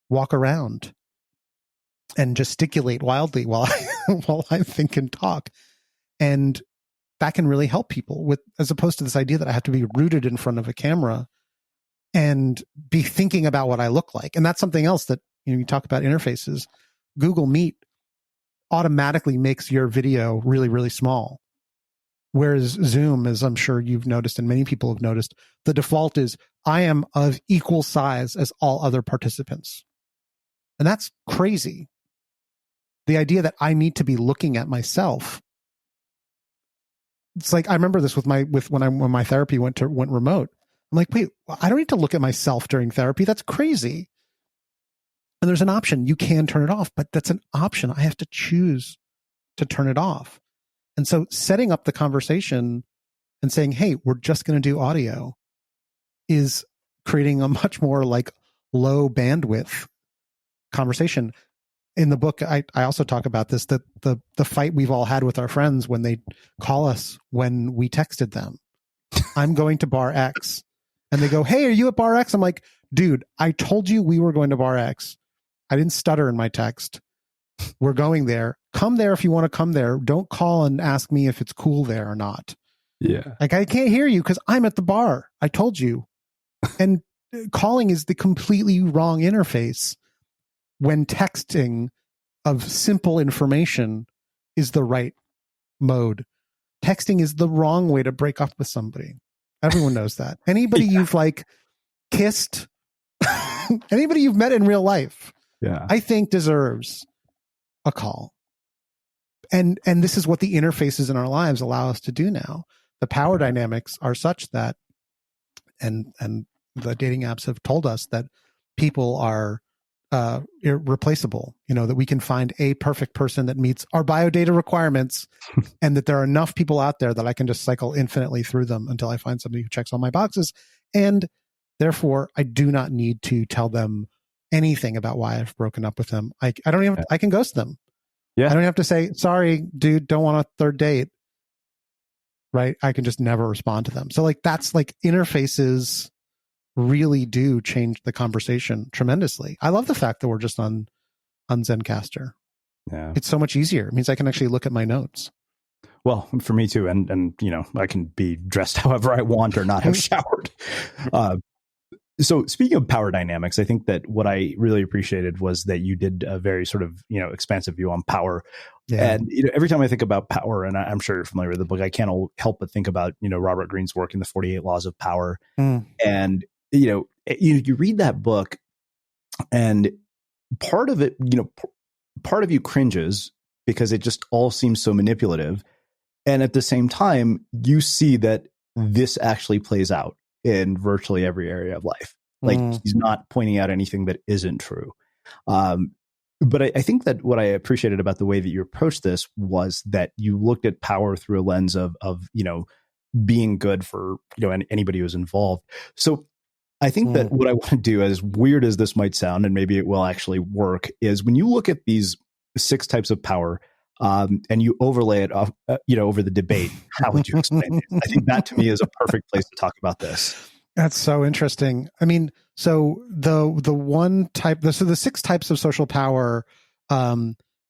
walk around and gesticulate wildly while I think and talk. And that can really help people with, as opposed to this idea that I have to be rooted in front of a camera and be thinking about what I look like. And that's something else that, you talk about interfaces. Google Meet automatically makes your video really, really small. Whereas Zoom, as I'm sure you've noticed and many people have noticed, the default is I am of equal size as all other participants. And that's crazy. The idea that I need to be looking at myself. It's like, I remember this when my therapy went remote. I'm like, wait, I don't need to look at myself during therapy. That's crazy. And there's an option. You can turn it off, but that's an option. I have to choose to turn it off. And so setting up the conversation and saying, hey, we're just going to do audio is creating a much more like low bandwidth conversation. In the book, I also talk about this, that the fight we've all had with our friends when they call us when we texted them. I'm going to bar X. And they go, hey, are you at bar X? I'm like, dude, I told you we were going to bar X. I didn't stutter in my text. We're going there. Come there if you want to come there. Don't call and ask me if it's cool there or not. Yeah. Like, I can't hear you because I'm at the bar. I told you. And calling is the completely wrong interface when texting of simple information is the right mode. Texting is the wrong way to break up with somebody. Everyone knows that. Anybody you've like kissed, anybody you've met in real life, I think deserves a call. And this is what the interfaces in our lives allow us to do now. The power dynamics are such that, and the dating apps have told us that people are irreplaceable, that we can find a perfect person that meets our biodata requirements and that there are enough people out there that I can just cycle infinitely through them until I find somebody who checks all my boxes. And therefore I do not need to tell them anything about why I've broken up with them. I don't even, I can ghost them. Yeah. I don't have to say, sorry, dude, don't want a third date. Right. I can just never respond to them. So like, that's like interfaces really do change the conversation tremendously. I love the fact that we're just on Zencastr. Yeah. It's so much easier. It means I can actually look at my notes. Well, for me too. And I can be dressed however I want or not have showered. So speaking of power dynamics, I think that what I really appreciated was that you did a very sort of, expansive view on power. Yeah. And every time I think about power, and I'm sure you're familiar with the book, I can't help but think about, Robert Greene's work in the 48 Laws of Power. And, you read that book and part of it, part of you cringes because it just all seems so manipulative. And at the same time, you see that this actually plays out in virtually every area of life. Like he's not pointing out anything that isn't true. But I think that what I appreciated about the way that you approached this was that you looked at power through a lens of being good for, anybody who's involved. So I think that what I want to do, as weird as this might sound, and maybe it will actually work, is when you look at these 6 types of power, and you overlay it off, over the debate, how would you explain it? I think that to me is a perfect place to talk about this. That's so interesting. I mean, so the one type, so the 6 types of social power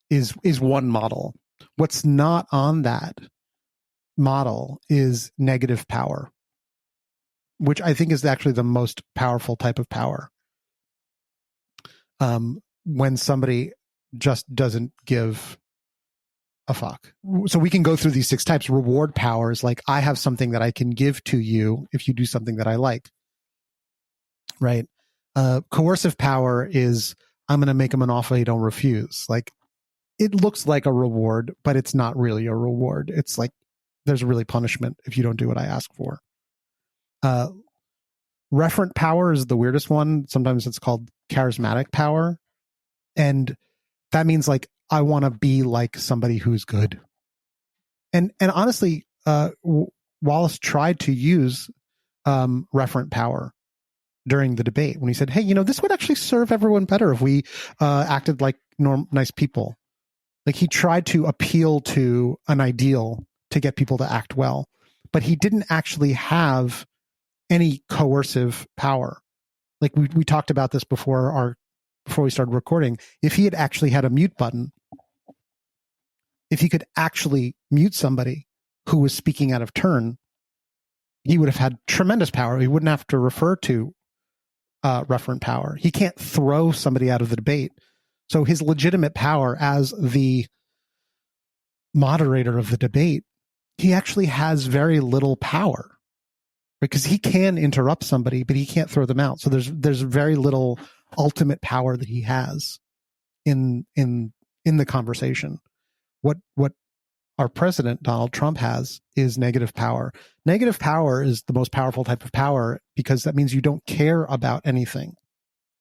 is one model. What's not on that model is negative power, which I think is actually the most powerful type of power. When somebody just doesn't give a fuck. So we can go through these 6 types. Reward power is like, I have something that I can give to you if you do something that I like. Right? Coercive power is, I'm going to make them an offer you don't refuse. Like, it looks like a reward, but it's not really a reward. It's like, there's really punishment if you don't do what I ask for. Referent power is the weirdest one. Sometimes it's called charismatic power. And that means like, I want to be like somebody who's good. And honestly, Wallace tried to use referent power during the debate when he said, hey, this would actually serve everyone better if we acted like nice people. Like, he tried to appeal to an ideal to get people to act well, but he didn't actually have any coercive power. Like we talked about this before we started recording. If he had actually had a mute button, if he could actually mute somebody who was speaking out of turn, he would have had tremendous power. He wouldn't have to refer to referent power. He can't throw somebody out of the debate. So his legitimate power as the moderator of the debate, he actually has very little power, because he can interrupt somebody, but he can't throw them out. So there's very little ultimate power that he has in the conversation. What our president, Donald Trump, has is negative power. Negative power is the most powerful type of power, because that means you don't care about anything.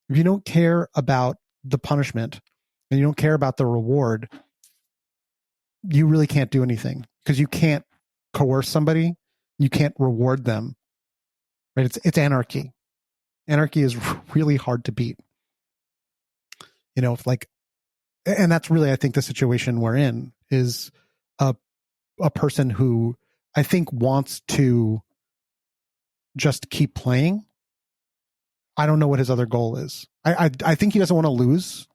If you don't care about the punishment and you don't care about the reward, you really can't do anything, because you can't coerce somebody. You can't reward them. Right? It's anarchy. Anarchy is really hard to beat. And that's really, I think, the situation we're in is a person who I think wants to just keep playing. I don't know what his other goal is. I think he doesn't want to lose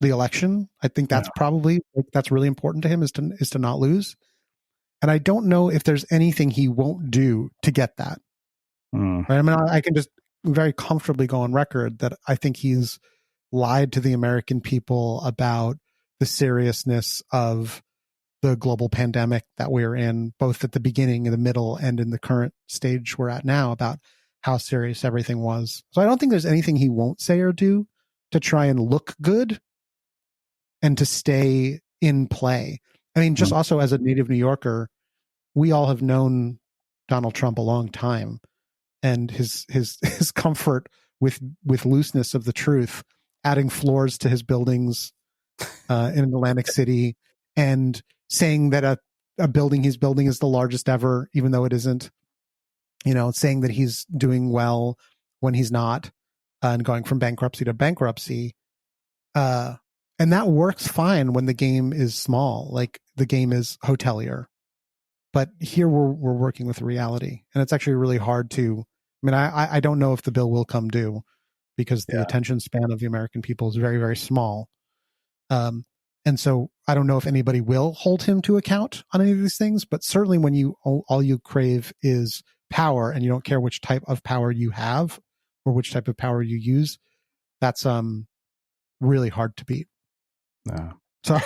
the election. I think that's probably, that's really important to him, is to not lose. And I don't know if there's anything he won't do to get that. Right? I mean, I can just very comfortably go on record that I think he's lied to the American people about the seriousness of the global pandemic that we're in, both at the beginning, in the middle, and in the current stage we're at now, about how serious everything was. So I don't think there's anything he won't say or do to try and look good and to stay in play. I mean, just also as a native New Yorker, we all have known Donald Trump a long time, and his comfort with looseness of the truth, adding floors to his buildings in Atlantic City, and saying that a building he's building is the largest ever, even though it isn't. Saying that he's doing well when he's not, and going from bankruptcy to bankruptcy. And that works fine when the game is small, like the game is hotelier. But here we're working with reality, and it's actually really hard to. I mean, I don't know if the bill will come due, because the attention span of the American people is very, very small. And so I don't know if anybody will hold him to account on any of these things, but certainly when all you crave is power, and you don't care which type of power you have or which type of power you use, that's really hard to beat. So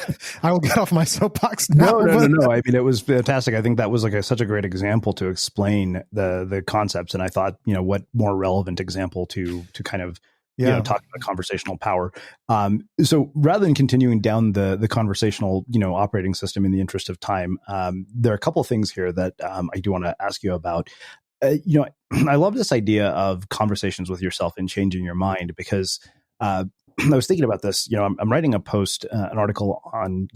I will get off my soapbox now. No. I mean, it was fantastic. I think that was such a great example to explain the concepts. And I thought, what more relevant example to kind of talk about conversational power. So rather than continuing down the conversational, operating system in the interest of time, there are a couple of things here that I do want to ask you about. I love this idea of conversations with yourself and changing your mind because I was thinking about this. I'm writing a post, an article on,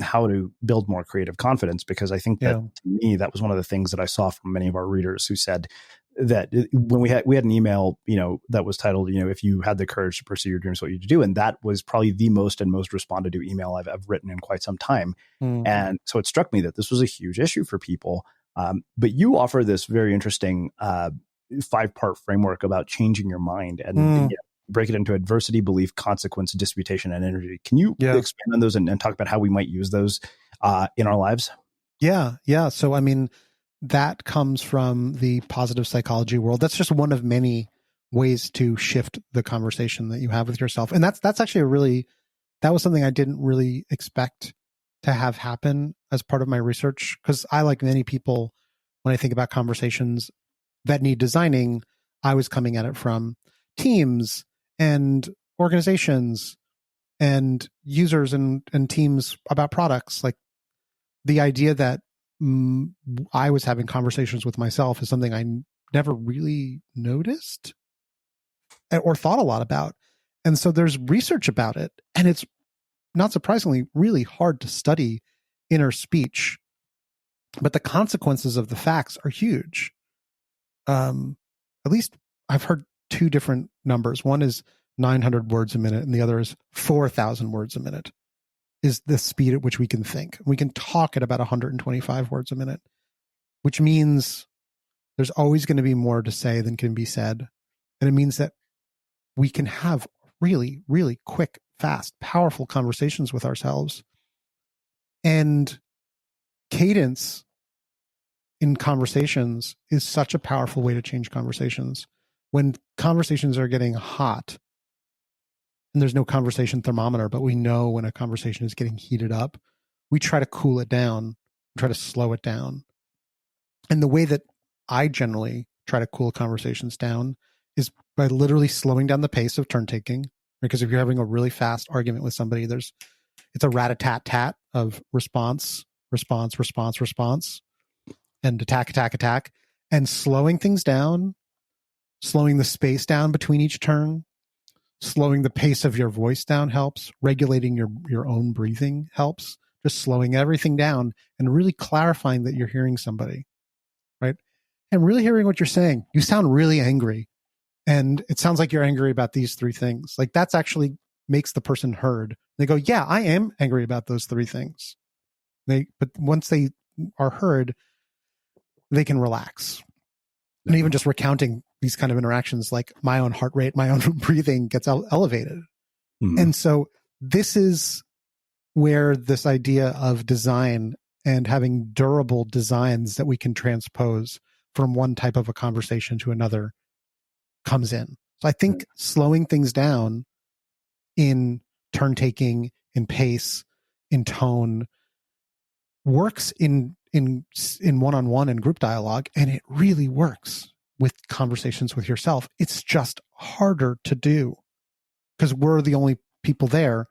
how to build more creative confidence, because I think that to me, that was one of the things that I saw from many of our readers who said that when we had an email, that was titled, if you had the courage to pursue your dreams, what you'd do. And that was probably the most responded to email I've written in quite some time. Mm-hmm. And so it struck me that this was a huge issue for people. But you offer this very interesting 5-part framework about changing your mind and break it into adversity, belief, consequence, disputation, and energy. Can you expand on those and talk about how we might use those in our lives? Yeah. So, that comes from the positive psychology world. That's just one of many ways to shift the conversation that you have with yourself. And that's actually that was something I didn't really expect to have happen as part of my research. Because I, like many people, when I think about conversations that need designing, I was coming at it from teams and organizations and users and teams about products. Like the idea that I was having conversations with myself is something I never really noticed or thought a lot about. And so there's research about it, and it's not surprisingly really hard to study inner speech, but the consequences of the facts are huge. At least I've heard 2 different numbers. One is 900 words a minute, and the other is 4,000 words a minute. Is the speed at which we can think. We can talk at about 125 words a minute, which means there's always going to be more to say than can be said. And it means that we can have really, really quick, fast, powerful conversations with ourselves. And cadence in conversations is such a powerful way to change conversations. When conversations are getting hot, and there's no conversation thermometer, but we know when a conversation is getting heated up, we try to cool it down, try to slow it down. And the way that I generally try to cool conversations down is by literally slowing down the pace of turn taking. Because if you're having a really fast argument with somebody, it's a rat-a-tat-tat of response, and attack, and slowing things down, slowing the space down between each turn. Slowing the pace of your voice down helps. Regulating your own breathing helps. Just slowing everything down and really clarifying that you're hearing somebody, right? And really hearing what you're saying. You sound really angry, and it sounds like you're angry about these 3 things. Like that's actually makes the person heard. They go, yeah, I am angry about those 3 things. But once they are heard, they can relax. And even just recounting these kind of interactions, like my own heart rate, my own breathing gets elevated. Mm-hmm. And so this is where this idea of design and having durable designs that we can transpose from one type of a conversation to another comes in. So I think slowing things down in turn taking, in pace, in tone works in one-on-one and group dialogue, and it really works with conversations with yourself. It's just harder to do because we're the only people there.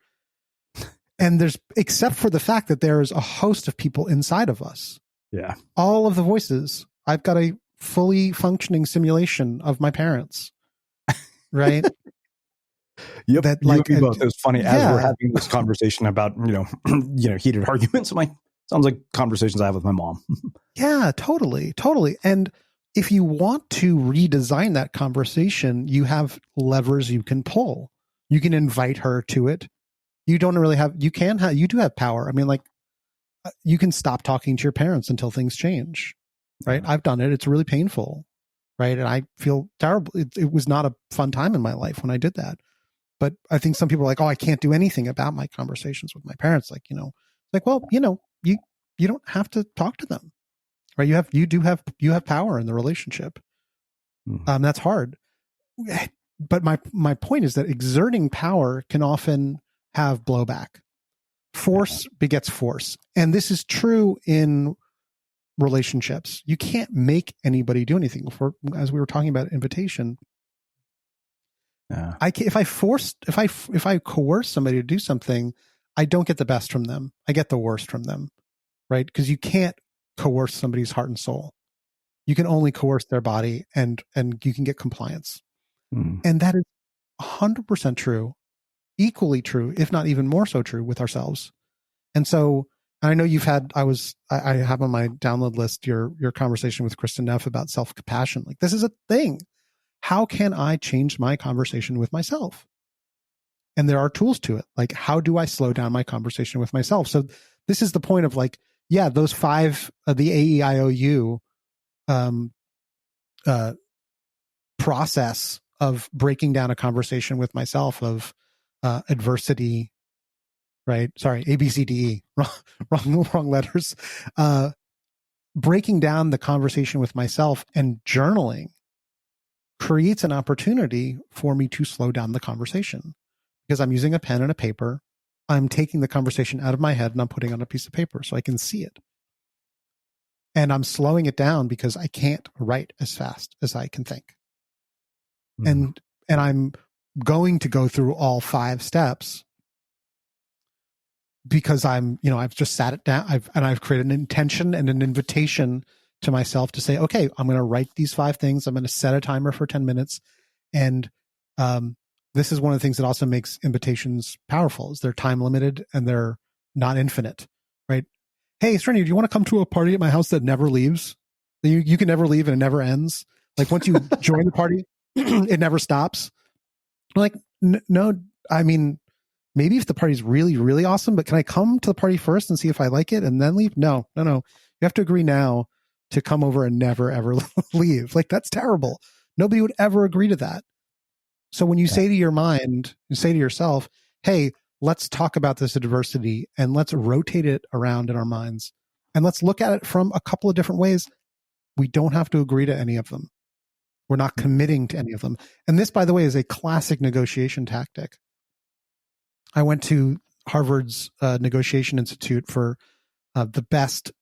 And except for the fact that there is a host of people inside of us. Yeah. All of the voices. I've got a fully functioning simulation of my parents. Right? Yep. That, like, both. It was funny as we're having this conversation about, heated arguments. I'm like, sounds like conversations I have with my mom. Yeah, totally. And if you want to redesign that conversation, you have levers you can pull. You can invite her to it. You don't really you do have power. I mean, like, you can stop talking to your parents until things change, right? I've done it. It's really painful, right? And I feel terrible. It was not a fun time in my life when I did that. But I think some people are like, oh, I can't do anything about my conversations with my parents. Like, well, you don't have to talk to them, right? You have power in the relationship. Mm-hmm. That's hard. But my point is that exerting power can often have blowback. Force begets force. And this is true in relationships. You can't make anybody do anything. As we were talking about invitation, if I coerce somebody to do something, I don't get the best from them. I get the worst from them, right? Because you can't coerce somebody's heart and soul. you can only coerce their body and you can get compliance. And that is 100% true, equally true, if not even more so true with ourselves. And so I know you've had, I have on my download list your conversation with Kristen Neff about self-compassion. Like, this is a thing. How can I change my conversation with myself? And there are tools to it. Like, how do I slow down my conversation with myself? So this is the point of, like, yeah, those 5, the AEIOU process of breaking down a conversation with myself of adversity, right? Sorry, ABCDE, wrong letters. Breaking down the conversation with myself and journaling creates an opportunity for me to slow down the conversation, because I'm using a pen and a paper. I'm taking the conversation out of my head and I'm putting it on a piece of paper so I can see it. And I'm slowing it down because I can't write as fast as I can think. And I'm going to go through all 5 steps because I've just sat it down. I've created an intention and an invitation to myself to say, okay, I'm going to write these 5 things. I'm going to set a timer for 10 minutes. And this is one of the things that also makes invitations powerful, is they're time limited and they're not infinite, right? Hey, Srini, do you want to come to a party at my house that never leaves? You can never leave and it never ends. Like, once you join the party, it never stops. I'm like, no, I mean, maybe if the party's really, really awesome, but can I come to the party first and see if I like it and then leave? No. You have to agree now to come over and never, ever leave. Like, that's terrible. Nobody would ever agree to that. So when you say to your mind, you say to yourself, hey, let's talk about this adversity and let's rotate it around in our minds and let's look at it from a couple of different ways. We don't have to agree to any of them. We're not committing to any of them. And this, by the way, is a classic negotiation tactic. I went to Harvard's Negotiation Institute for the best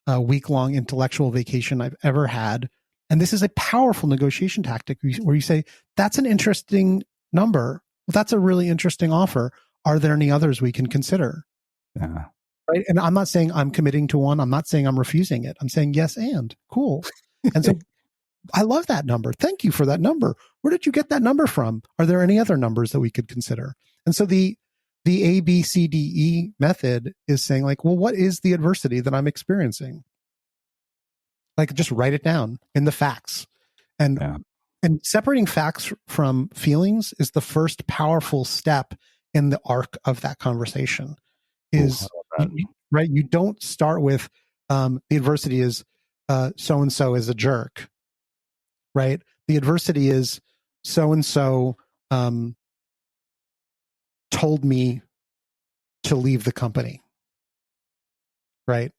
week-long intellectual vacation I've ever had. And this is a powerful negotiation tactic where you say, that's an interesting number. Well, that's a really interesting offer. Are there any others we can consider? Yeah. Right. And I'm not saying I'm committing to one. I'm not saying I'm refusing it. I'm saying yes and cool. And so I love that number. Thank you for that number. Where did you get that number from? Are there any other numbers that we could consider? And so the ABCDE method is saying, like, well, what is the adversity that I'm experiencing? Like, just write it down in the facts. And separating facts from feelings is the first powerful step in the arc of that conversation. Right? You don't start with the adversity is so-and-so is a jerk, right? The adversity is so-and-so told me to leave the company, right?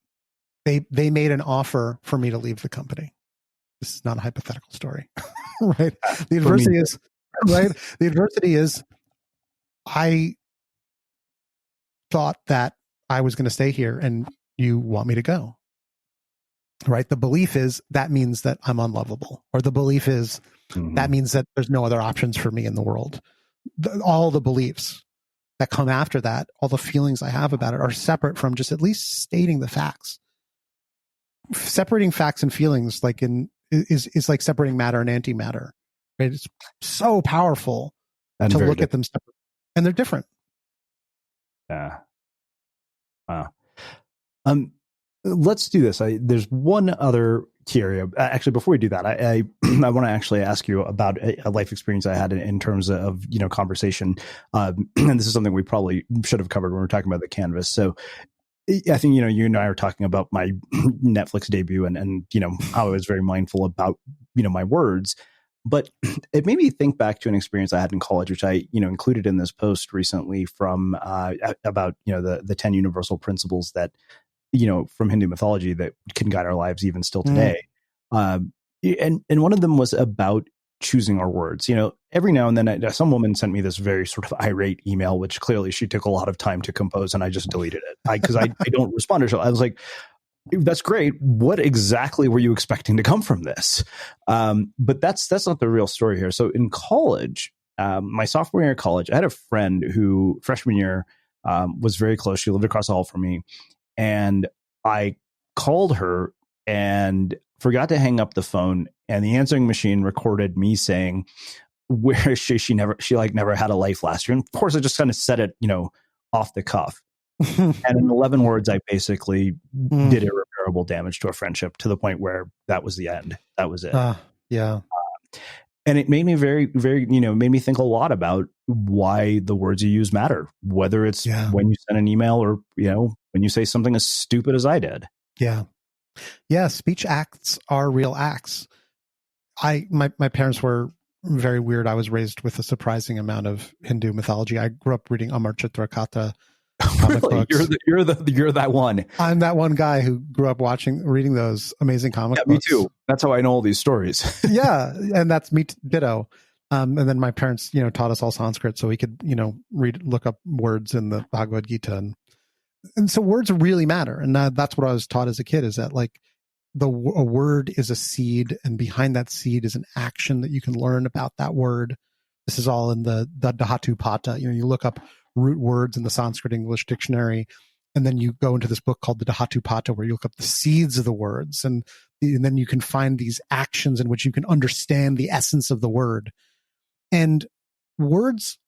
They made an offer for me to leave the company. This is not a hypothetical story, right? The adversity is, right? The adversity is, I thought that I was going to stay here and you want me to go, right? The belief is that means that I'm unlovable, or the belief is that means that there's no other options for me in the world. All the beliefs that come after that, all the feelings I have about it, are separate from just at least stating the facts. Separating facts and feelings is like separating matter and antimatter, right? It's so powerful to look at them separate, and they're different. Yeah. Wow. Let's do this. There's one other key area. Actually, before we do that, I want to actually ask you about a life experience I had in terms of, conversation. And this is something we probably should have covered when we were talking about the canvas. So I think, you and I are talking about my Netflix debut and how I was very mindful about, my words. But it made me think back to an experience I had in college, which I, included in this post recently from about, the 10 universal principles that, from Hindu mythology that can guide our lives even still today. And one of them was about choosing our words. Every now and then some woman sent me this very sort of irate email, which clearly she took a lot of time to compose, and I just deleted it because I don't respond to her. I was like, that's great. What exactly were you expecting to come from this? But that's not the real story here. So in college, my sophomore year of college, I had a friend who freshman year was very close. She lived across the hall from me. And I called her and forgot to hang up the phone, and the answering machine recorded me saying, where is she? She never had a life last year. And of course I just kind of said it, off the cuff. And in 11 words, I basically did irreparable damage to a friendship to the point where that was the end. That was it. Yeah. And it made me very, very, made me think a lot about why the words you use matter, whether it's when you send an email or, when you say something as stupid as I did. Yeah. Yeah. Speech acts are real acts. My parents were very weird. I was raised with a surprising amount of Hindu mythology. I grew up reading Amar Chitrakatha comic really? books. You're that one. I'm that one guy who grew up reading those amazing comic books. Me too. That's how I know all these stories. Yeah, and that's me ditto. And then my parents, taught us all Sanskrit so we could, look up words in the Bhagavad Gita, and so words really matter. And that's what I was taught as a kid, is that like a word is a seed, and behind that seed is an action that you can learn about that word. This is all in the Dhatu Pata. You look up root words in the Sanskrit English dictionary, and then you go into this book called the Dhatu Pata, where you look up the seeds of the words, and then you can find these actions in which you can understand the essence of the word. And words,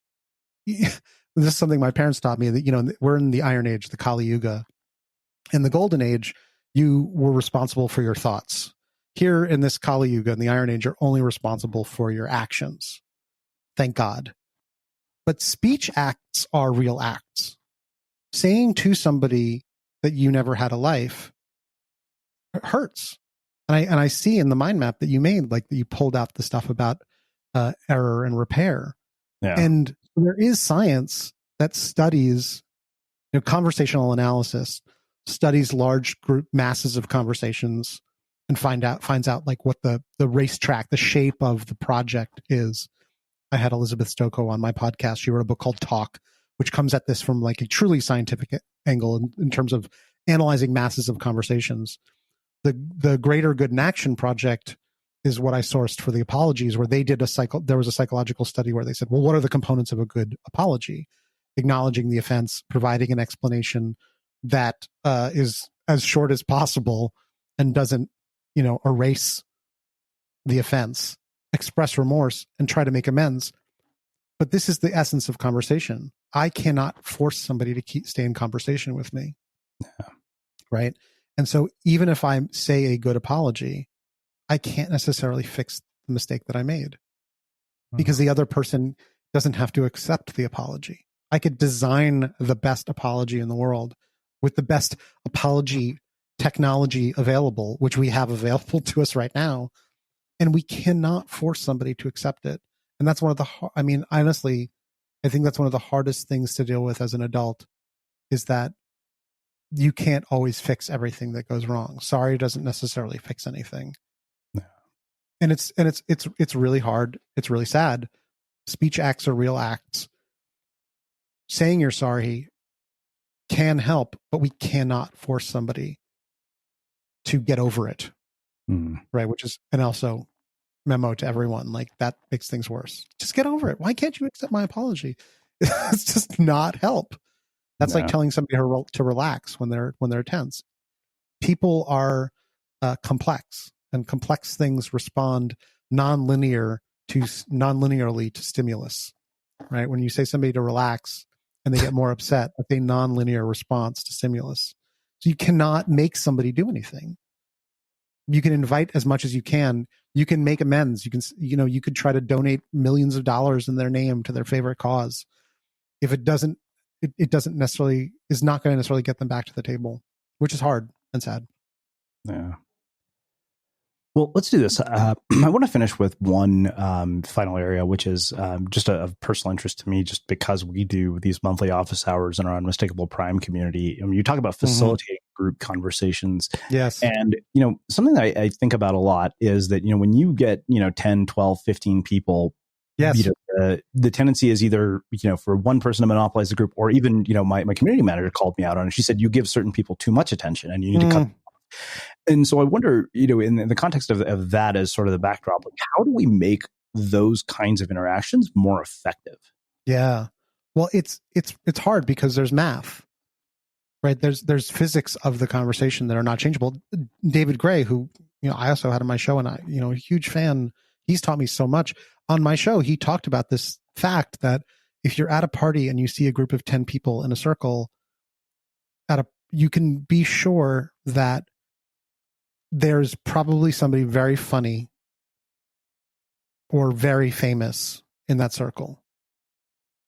this is something my parents taught me, that, we're in the Iron Age, the Kali Yuga. In the Golden Age, you were responsible for your thoughts. Here in this Kali Yuga, in the Iron Age, you're only responsible for your actions. Thank God. But speech acts are real acts. Saying to somebody that you never had a life hurts. And I see in the mind map that you made, like, that you pulled out the stuff about error and repair. Yeah. And there is science that studies, conversational analysis, studies large group masses of conversations and finds out like what the racetrack, the shape of the project is. I had Elizabeth Stoko on my podcast. She wrote a book called Talk, which comes at this from like a truly scientific angle in terms of analyzing masses of conversations. The Greater Good in Action project is what I sourced for the apologies, where they did there was a psychological study where they said, well, what are the components of a good apology? Acknowledging the offense, providing an explanation that is as short as possible and doesn't, erase the offense, express remorse, and try to make amends. But this is the essence of conversation. I cannot force somebody to stay in conversation with me. Yeah. Right. And so even if I say a good apology, I can't necessarily fix the mistake that I made, because the other person doesn't have to accept the apology. I could design the best apology in the world with the best apology technology available, which we have available to us right now. And we cannot force somebody to accept it. And that's honestly, I think that's one of the hardest things to deal with as an adult, is that you can't always fix everything that goes wrong. Sorry doesn't necessarily fix anything. No. And it's really hard. It's really sad. Speech acts are real acts. Saying you're sorry can help, but we cannot force somebody to get over it. Right. And also memo to everyone, like, that makes things worse. Just get over it. Why can't you accept my apology? It's just not help. That's like telling somebody to relax when they're tense. People are complex, and complex things respond nonlinearly to stimulus. Right. When you say somebody to relax and they get more upset, that's a nonlinear response to stimulus. So you cannot make somebody do anything. You can invite as much as you can. You can make amends. You could try to donate millions of dollars in their name to their favorite cause. If it doesn't, it is not going to necessarily get them back to the table, which is hard and sad. Yeah. Well, let's do this. I want to finish with one final area, which is just of personal interest to me, just because we do these monthly office hours in our Unmistakable Prime community. And you talk about facilitating group conversations. Yes. And, something that I think about a lot is that, when you get, 10, 12, 15 people, yes, the tendency is either, for one person to monopolize the group, or even, my community manager called me out on it. She said, you give certain people too much attention and you need to cut them off. And so I wonder, in the context of that as sort of the backdrop, like, how do we make those kinds of interactions more effective? Yeah. Well, it's hard because there's math, right? There's physics of the conversation that are not changeable. David Gray, who, I also had on my show, and I, a huge fan, he's taught me so much. On my show, he talked about this fact that if you're at a party and you see a group of 10 people in a circle, you can be sure that there's probably somebody very funny or very famous in that circle,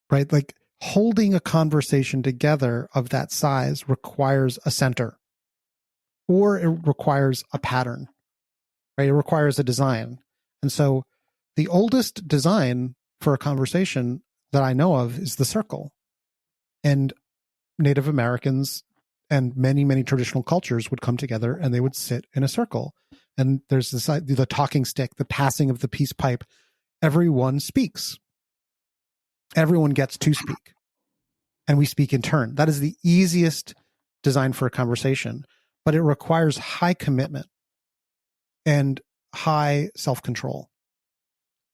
right? Like, holding a conversation together of that size requires a center, or it requires a pattern, right? It requires a design. And so the oldest design for a conversation that I know of is the circle. And Native Americans and many, many traditional cultures would come together and they would sit in a circle. And there's this, the talking stick, the passing of the peace pipe. Everyone speaks. Everyone gets to speak. And we speak in turn. That is the easiest design for a conversation, but it requires high commitment and high self-control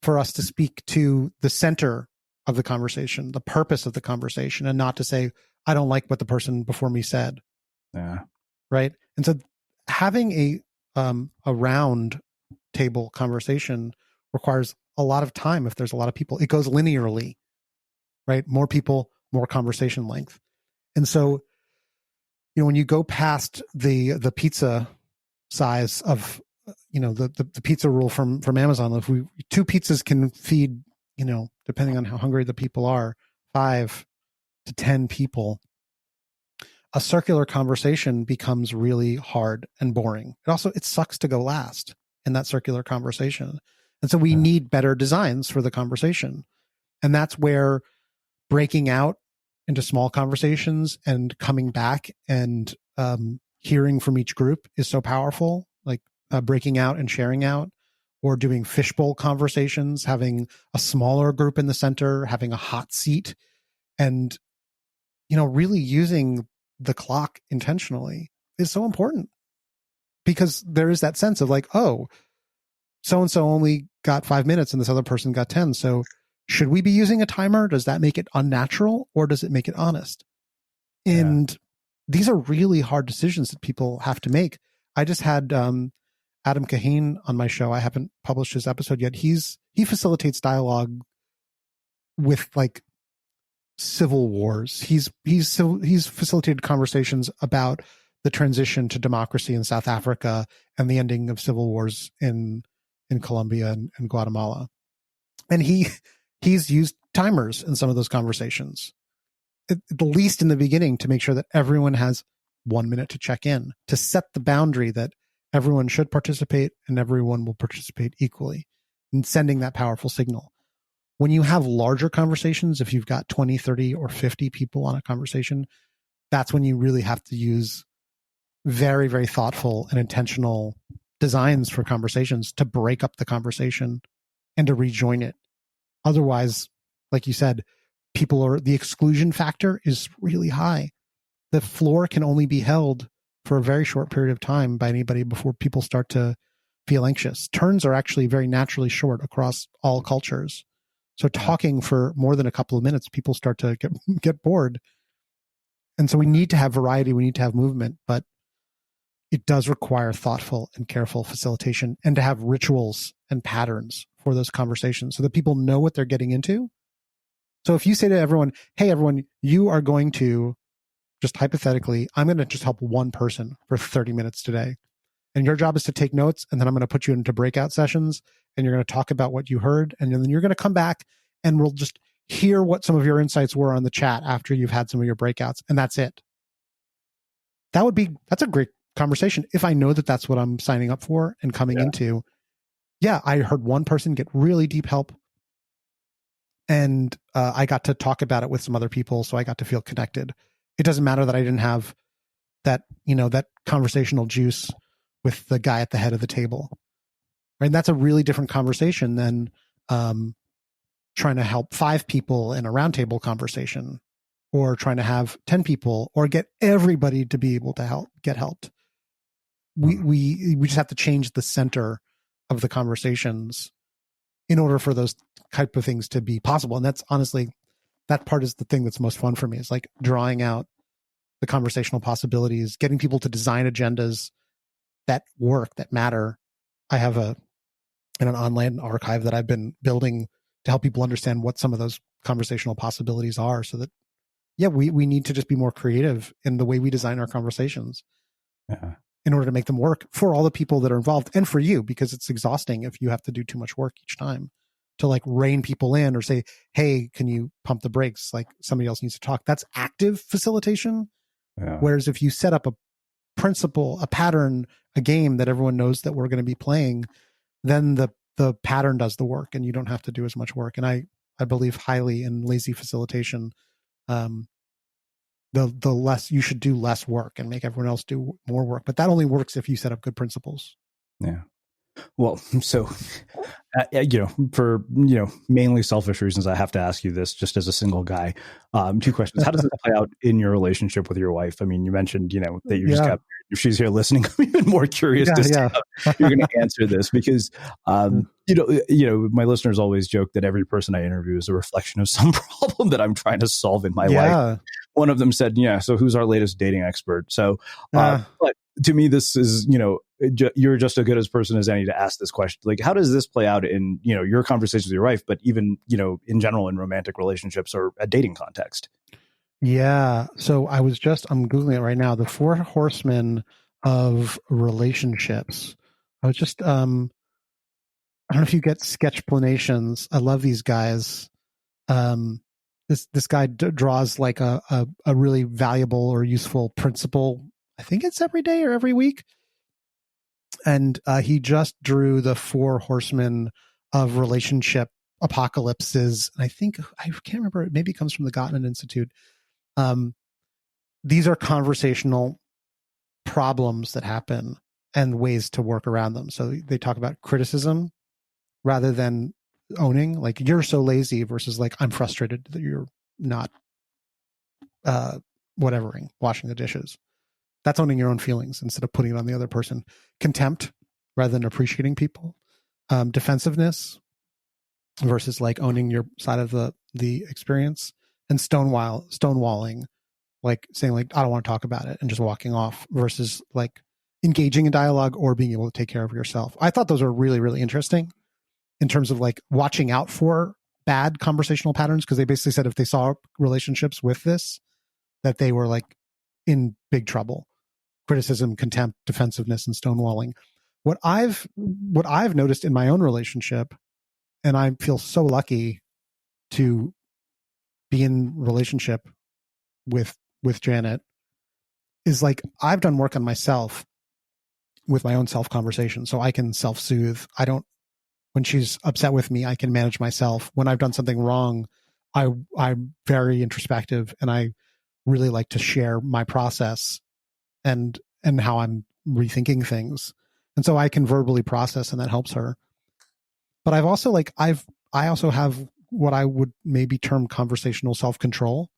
for us to speak to the center of the conversation, the purpose of the conversation, and not to say, I don't like what the person before me said. Yeah. Right. And so having a round table conversation requires a lot of time. If there's a lot of people, it goes linearly, right? More people, more conversation length. And so, when you go past the pizza size of, the pizza rule from Amazon, if two pizzas can feed, depending on how hungry the people are, 5 to 10 people, a circular conversation becomes really hard and boring. It sucks to go last in that circular conversation. And so we need better designs for the conversation. And that's where breaking out into small conversations and coming back and hearing from each group is so powerful, like breaking out and sharing out, or doing fishbowl conversations, having a smaller group in the center, having a hot seat, and, really using the clock intentionally is so important, because there is that sense of like, oh, so-and-so only got 5 minutes and this other person got 10. So should we be using a timer? Does that make it unnatural, or does it make it honest? And these are really hard decisions that people have to make. I just had Adam Kahane on my show. I haven't published his episode yet. He facilitates dialogue with like civil wars. He's facilitated conversations about the transition to democracy in South Africa and the ending of civil wars in Colombia and Guatemala. And he's used timers in some of those conversations, at the least in the beginning, to make sure that everyone has 1 minute to check in, to set the boundary that everyone should participate and everyone will participate equally, and sending that powerful signal. When you have larger conversations, if you've got 20, 30, or 50 people on a conversation, that's when you really have to use very, very thoughtful and intentional designs for conversations to break up the conversation and to rejoin it. Otherwise, like you said, the exclusion factor is really high. The floor can only be held for a very short period of time by anybody before people start to feel anxious. Turns are actually very naturally short across all cultures. So talking for more than a couple of minutes, people start to get bored. And so we need to have variety. We need to have movement, but it does require thoughtful and careful facilitation, and to have rituals and patterns for those conversations so that people know what they're getting into. So if you say to everyone, hey, everyone, you are going to, just hypothetically, I'm going to just help one person for 30 minutes today. And your job is to take notes, and then I'm going to put you into breakout sessions, and you're going to talk about what you heard, and then you're going to come back and we'll just hear what some of your insights were on the chat after you've had some of your breakouts, and that's it. That's a great conversation if I know that that's what I'm signing up for and coming into. Yeah, I heard one person get really deep help, and I got to talk about it with some other people, so I got to feel connected. It doesn't matter that I didn't have that conversational juice with the guy at the head of the table. Right? And that's a really different conversation than trying to help 5 people in a roundtable conversation, or trying to have 10 people, or get everybody to be able to get helped. We just have to change the center of the conversations in order for those type of things to be possible. And that's honestly, that part is the thing that's most fun for me, is like drawing out the conversational possibilities, getting people to design agendas that work, that matter. I have an online archive that I've been building to help people understand what some of those conversational possibilities are, so that, we need to just be more creative in the way we design our conversations in order to make them work for all the people that are involved and for you, because it's exhausting if you have to do too much work each time to like rein people in or say, hey, can you pump the brakes? Like somebody else needs to talk. That's active facilitation. Yeah. Whereas if you set up a principle, a pattern, a game that everyone knows that we're going to be playing, then the pattern does the work and you don't have to do as much work. And I believe highly in lazy facilitation. The less you should do less work and make everyone else do more work. But that only works if you set up good principles. Yeah. Well, so, for, mainly selfish reasons, I have to ask you this just as a single guy. 2 questions. How does this play out in your relationship with your wife? I mean, you mentioned, that you just got, if she's here listening, I'm even more curious to see how you're going to answer this, because, my listeners always joke that every person I interview is a reflection of some problem that I'm trying to solve in my life. One of them said, so who's our latest dating expert? So, but to me, this is, you're just as good as person as any to ask this question. Like, how does this play out in, your conversations with your wife, but even, in general, in romantic relationships or a dating context? Yeah. So I'm Googling it right now. The 4 Horsemen of relationships. I was just, I don't know if you get sketchplanations. I love these guys. This guy draws like a really valuable or useful principle. I think it's every day or every week. And he just drew the 4 Horsemen of relationship apocalypses. And I can't remember, maybe it comes from the Gottman Institute. These are conversational problems that happen and ways to work around them. So they talk about criticism rather than owning, like, you're so lazy, versus like, I'm frustrated that you're not washing the dishes. That's owning your own feelings instead of putting it on the other person. Contempt rather than appreciating people. Defensiveness versus like owning your side of the experience. And stonewalling, like saying like, I don't want to talk about it and just walking off, versus like engaging in dialogue or being able to take care of yourself. I thought those were really, really interesting in terms of like watching out for bad conversational patterns, because they basically said if they saw relationships with this, that they were like in big trouble. Criticism, contempt, defensiveness, and stonewalling. What I've noticed in my own relationship, and I feel so lucky to be in relationship with Janet, is like, I've done work on myself with my own self conversation, so I can self-soothe. When she's upset with me, I can manage myself. When I've done something wrong, I'm very introspective, and I really like to share my process and how I'm rethinking things. And so I can verbally process, and that helps her. But I've also I also have what I would maybe term conversational self-control.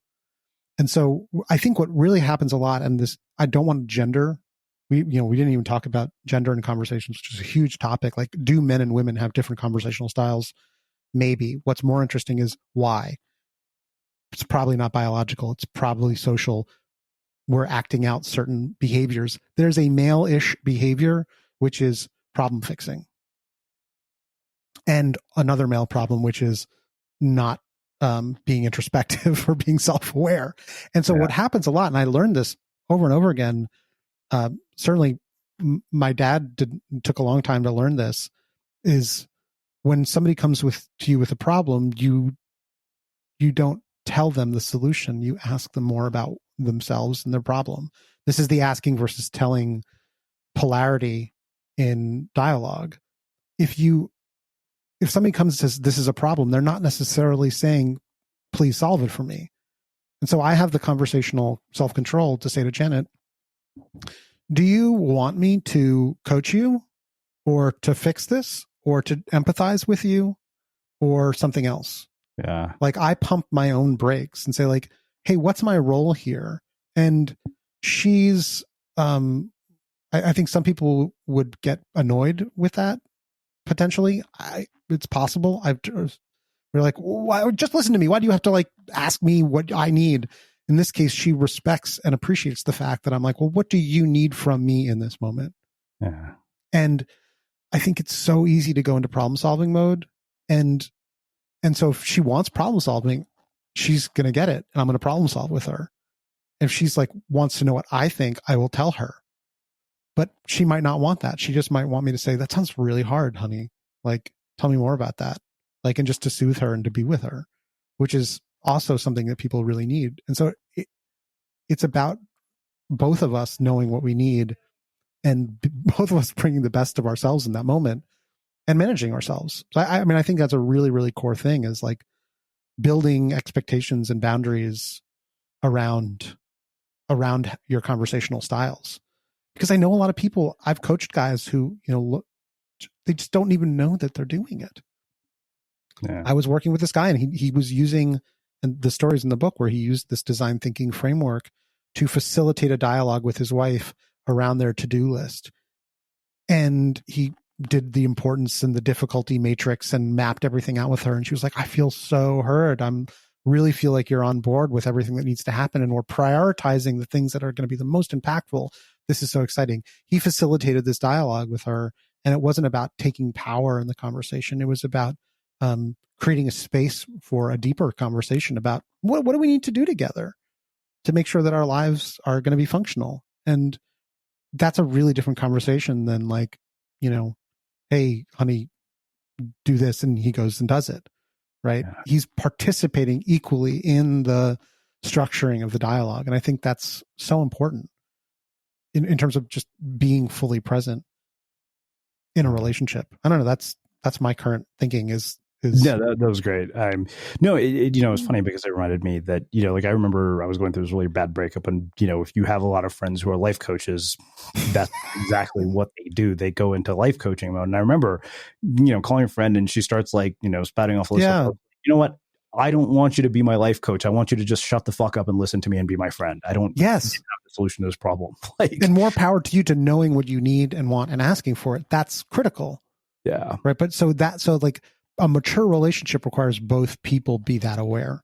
And so I think what really happens a lot, and this, I don't want to gender. We didn't even talk about gender in conversations, which is a huge topic. Like, do men and women have different conversational styles? Maybe. What's more interesting is why. It's probably not biological. It's probably social. We're acting out certain behaviors. There's a male-ish behavior, which is problem fixing. And another male problem, which is not being introspective or being self-aware. And so what happens a lot, and I learned this over and over again, certainly my dad took a long time to learn this, is when somebody comes to you with a problem, you don't tell them the solution. You ask them more about themselves and their problem. This is the asking versus telling polarity in dialogue. If somebody comes and says, this is a problem, they're not necessarily saying, please solve it for me. And so I have the conversational self-control to say to Janet, do you want me to coach you, or to fix this, or to empathize with you, or something else? Yeah. Like, I pump my own brakes and say like, hey, what's my role here? And she's, I think some people would get annoyed with that. Potentially. It's possible. We're like, why, just listen to me. Why do you have to like ask me what I need? in this case, she respects and appreciates the fact that I'm like, well, what do you need from me in this moment? Yeah. And I think it's so easy to go into problem solving mode. And so if she wants problem solving, she's going to get it. And I'm going to problem solve with her. If she's like, wants to know what I think, I will tell her. But she might not want that. She just might want me to say, that sounds really hard, honey. Like, tell me more about that. Like, and just to soothe her and to be with her, which is also something that people really need. And so it's about both of us knowing what we need and both of us bringing the best of ourselves in that moment and managing ourselves. So I mean, I think that's a really, really core thing, is like building expectations and boundaries around your conversational styles. Because I know a lot of people, I've coached guys who, they just don't even know that they're doing it. Yeah. I was working with this guy, and he was using, and the stories in the book where he used this design thinking framework to facilitate a dialogue with his wife around their to-do list. And he did the importance and the difficulty matrix and mapped everything out with her. And she was like, I feel so heard. Really feel like you're on board with everything that needs to happen. And we're prioritizing the things that are going to be the most impactful. This is so exciting. He facilitated this dialogue with her. And it wasn't about taking power in the conversation. It was about creating a space for a deeper conversation about what do we need to do together to make sure that our lives are going to be functional. And that's a really different conversation than like, hey, honey, do this. And he goes and does it. Right. Yeah. He's participating equally in the structuring of the dialogue. And I think that's so important in terms of just being fully present in a relationship. I don't know. That's my current thinking is. Yeah, that was great. It's funny because it reminded me that, like I remember I was going through this really bad breakup, and, if you have a lot of friends who are life coaches, that's exactly what they do. They go into life coaching mode. And I remember, calling a friend, and she starts like, spouting off a list of, you know what? I don't want you to be my life coach. I want you to just shut the fuck up and listen to me and be my friend. I don't have the solution to this problem. And more power to you to knowing what you need and want and asking for it. That's critical. Yeah. Right. But so like, a mature relationship requires both people be that aware.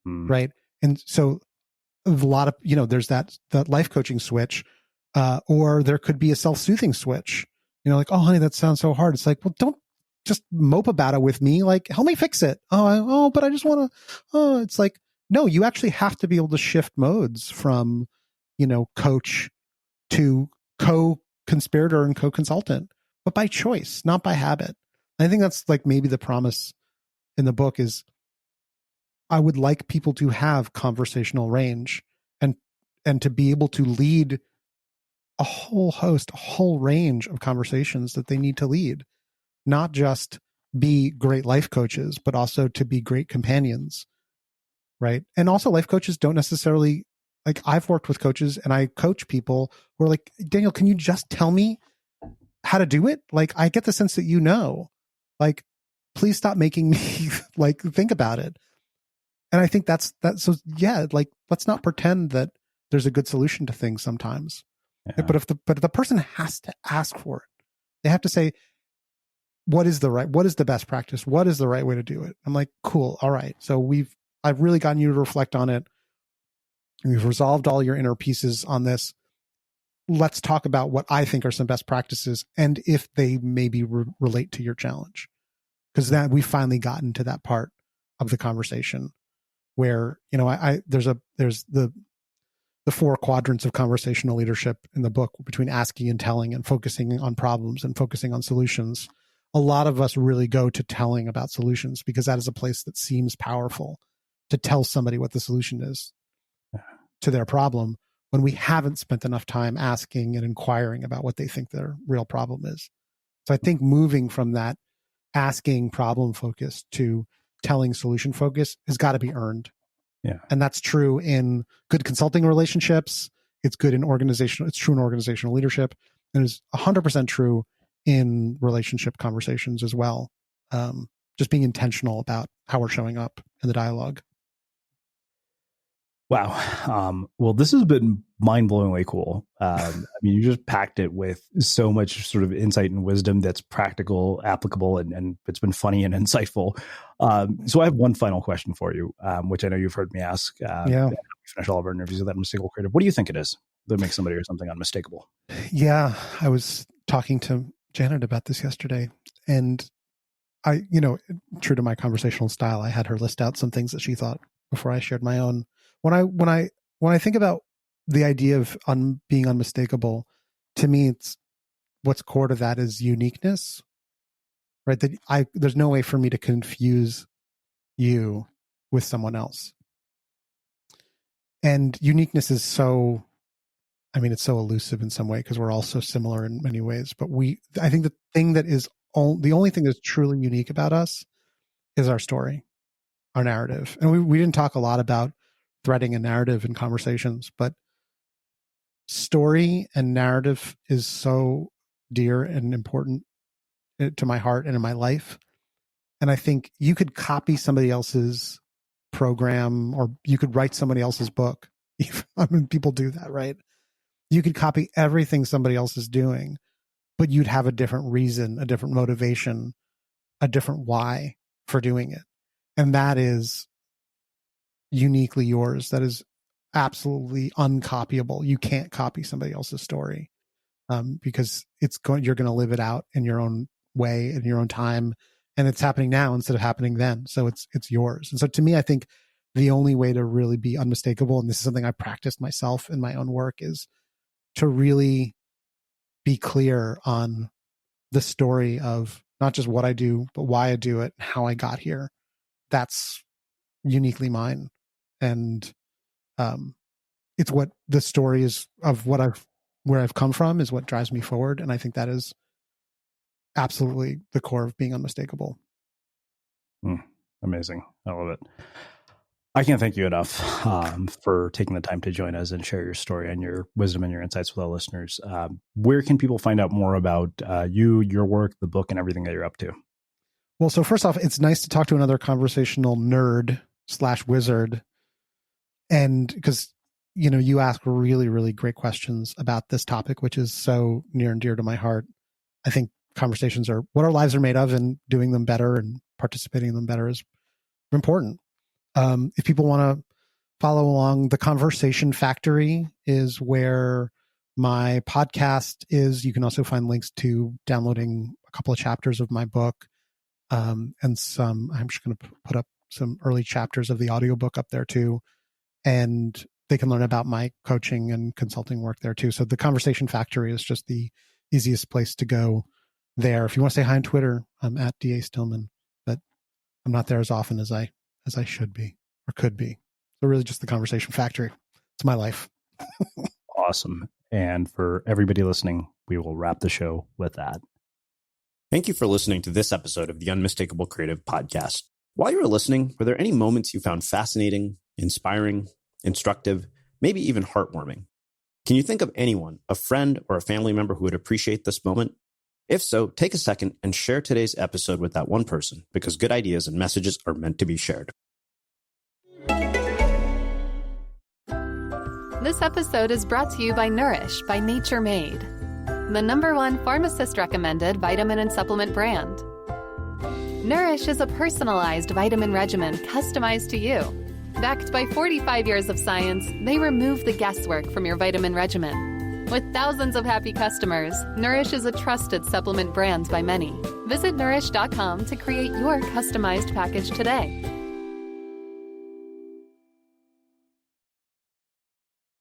Right. And so a lot of, there's that life coaching switch, or there could be a self-soothing switch, like, oh, honey, that sounds so hard. It's like, well, don't just mope about it with me. Like, help me fix it. But I just want to, it's like, no, you actually have to be able to shift modes from, coach to co-conspirator and co-consultant, but by choice, not by habit. I think that's like maybe the promise in the book is I would like people to have conversational range and to be able to lead a whole range of conversations that they need to lead, not just be great life coaches, but also to be great companions. Right. And also life coaches don't necessarily, like, I've worked with coaches and I coach people who are like, Daniel, can you just tell me how to do it? Like, I get the sense that like, please stop making me like think about it. And I think that's so, yeah, like, let's not pretend that there's a good solution to things sometimes. Yeah. But if the person has to ask for it, they have to say, what is the best practice? What is the right way to do it? I'm like, cool. All right. So I've really gotten you to reflect on it. We've resolved all your inner pieces on this. Let's talk about what I think are some best practices and if they maybe relate to your challenge. Because then we've finally gotten to that part of the conversation where, there's the 4 quadrants of conversational leadership in the book between asking and telling and focusing on problems and focusing on solutions. A lot of us really go to telling about solutions because that is a place that seems powerful, to tell somebody what the solution is to their problem, when we haven't spent enough time asking and inquiring about what they think their real problem is. So I think moving from that asking problem focus to telling solution focus has got to be earned. Yeah. And that's true in good consulting relationships. It's true in organizational leadership. And it's 100% true in relationship conversations as well. Just being intentional about how we're showing up in the dialogue. Wow. Well, this has been mind-blowingly cool. I mean, you just packed it with so much sort of insight and wisdom that's practical, applicable, and it's been funny and insightful. So I have one final question for you, which I know you've heard me ask. Yeah. We finish all of our interviews with that unmistakable creative. What do you think it is that makes somebody or something unmistakable? Yeah. I was talking to Janet about this yesterday, and I, true to my conversational style, I had her list out some things that she thought before I shared my own. When I think about the idea of being unmistakable, to me, it's what's core to that is uniqueness, right? That there's no way for me to confuse you with someone else. And uniqueness is so, it's so elusive in some way because we're all so similar in many ways. But I think the thing that is the only thing that's truly unique about us is our story, our narrative. And we didn't talk a lot about threading a narrative in conversations, but story and narrative is so dear and important to my heart and in my life. And I think you could copy somebody else's program, or you could write somebody else's book. People do that, right? You could copy everything somebody else is doing, but you'd have a different reason, a different motivation, a different why for doing it. And that is uniquely yours. That is absolutely uncopyable. You can't copy somebody else's story because you're going to live it out in your own way, in your own time, and it's happening now instead of happening then. So it's yours. And so to me, I think the only way to really be unmistakable, and this is something I practiced myself in my own work, is to really be clear on the story of not just what I do, but why I do it, how I got here. That's uniquely mine. And it's what the story is of where I've come from is what drives me forward. And I think that is absolutely the core of being unmistakable. Amazing. I love it. I can't thank you enough for taking the time to join us and share your story and your wisdom and your insights with our listeners. Where can people find out more about you, your work, the book, and everything that you're up to? Well, so first off, it's nice to talk to another conversational nerd / wizard. And because, you ask really, really great questions about this topic, which is so near and dear to my heart. I think conversations are what our lives are made of, and doing them better and participating in them better is important. If people want to follow along, the Conversation Factory is where my podcast is. You can also find links to downloading a couple of chapters of my book. And I'm just going to put up some early chapters of the audiobook up there too. And they can learn about my coaching and consulting work there too. So the Conversation Factory is just the easiest place to go there. If you want to say hi on Twitter, I'm at DA Stillman, but I'm not there as often as I should be or could be. So really just the Conversation Factory. It's my life. Awesome. And for everybody listening, we will wrap the show with that. Thank you for listening to this episode of the Unmistakable Creative Podcast. While you were listening, were there any moments you found fascinating, inspiring, instructive, maybe even heartwarming? Can you think of anyone, a friend or a family member who would appreciate this moment? If so, take a second and share today's episode with that one person, because good ideas and messages are meant to be shared. This episode is brought to you by Nourish by Nature Made, the #1 pharmacist-recommended vitamin and supplement brand. Nourish is a personalized vitamin regimen customized to you. Backed by 45 years of science, they remove the guesswork from your vitamin regimen. With thousands of happy customers, Nourish is a trusted supplement brand by many. Visit nourish.com to create your customized package today.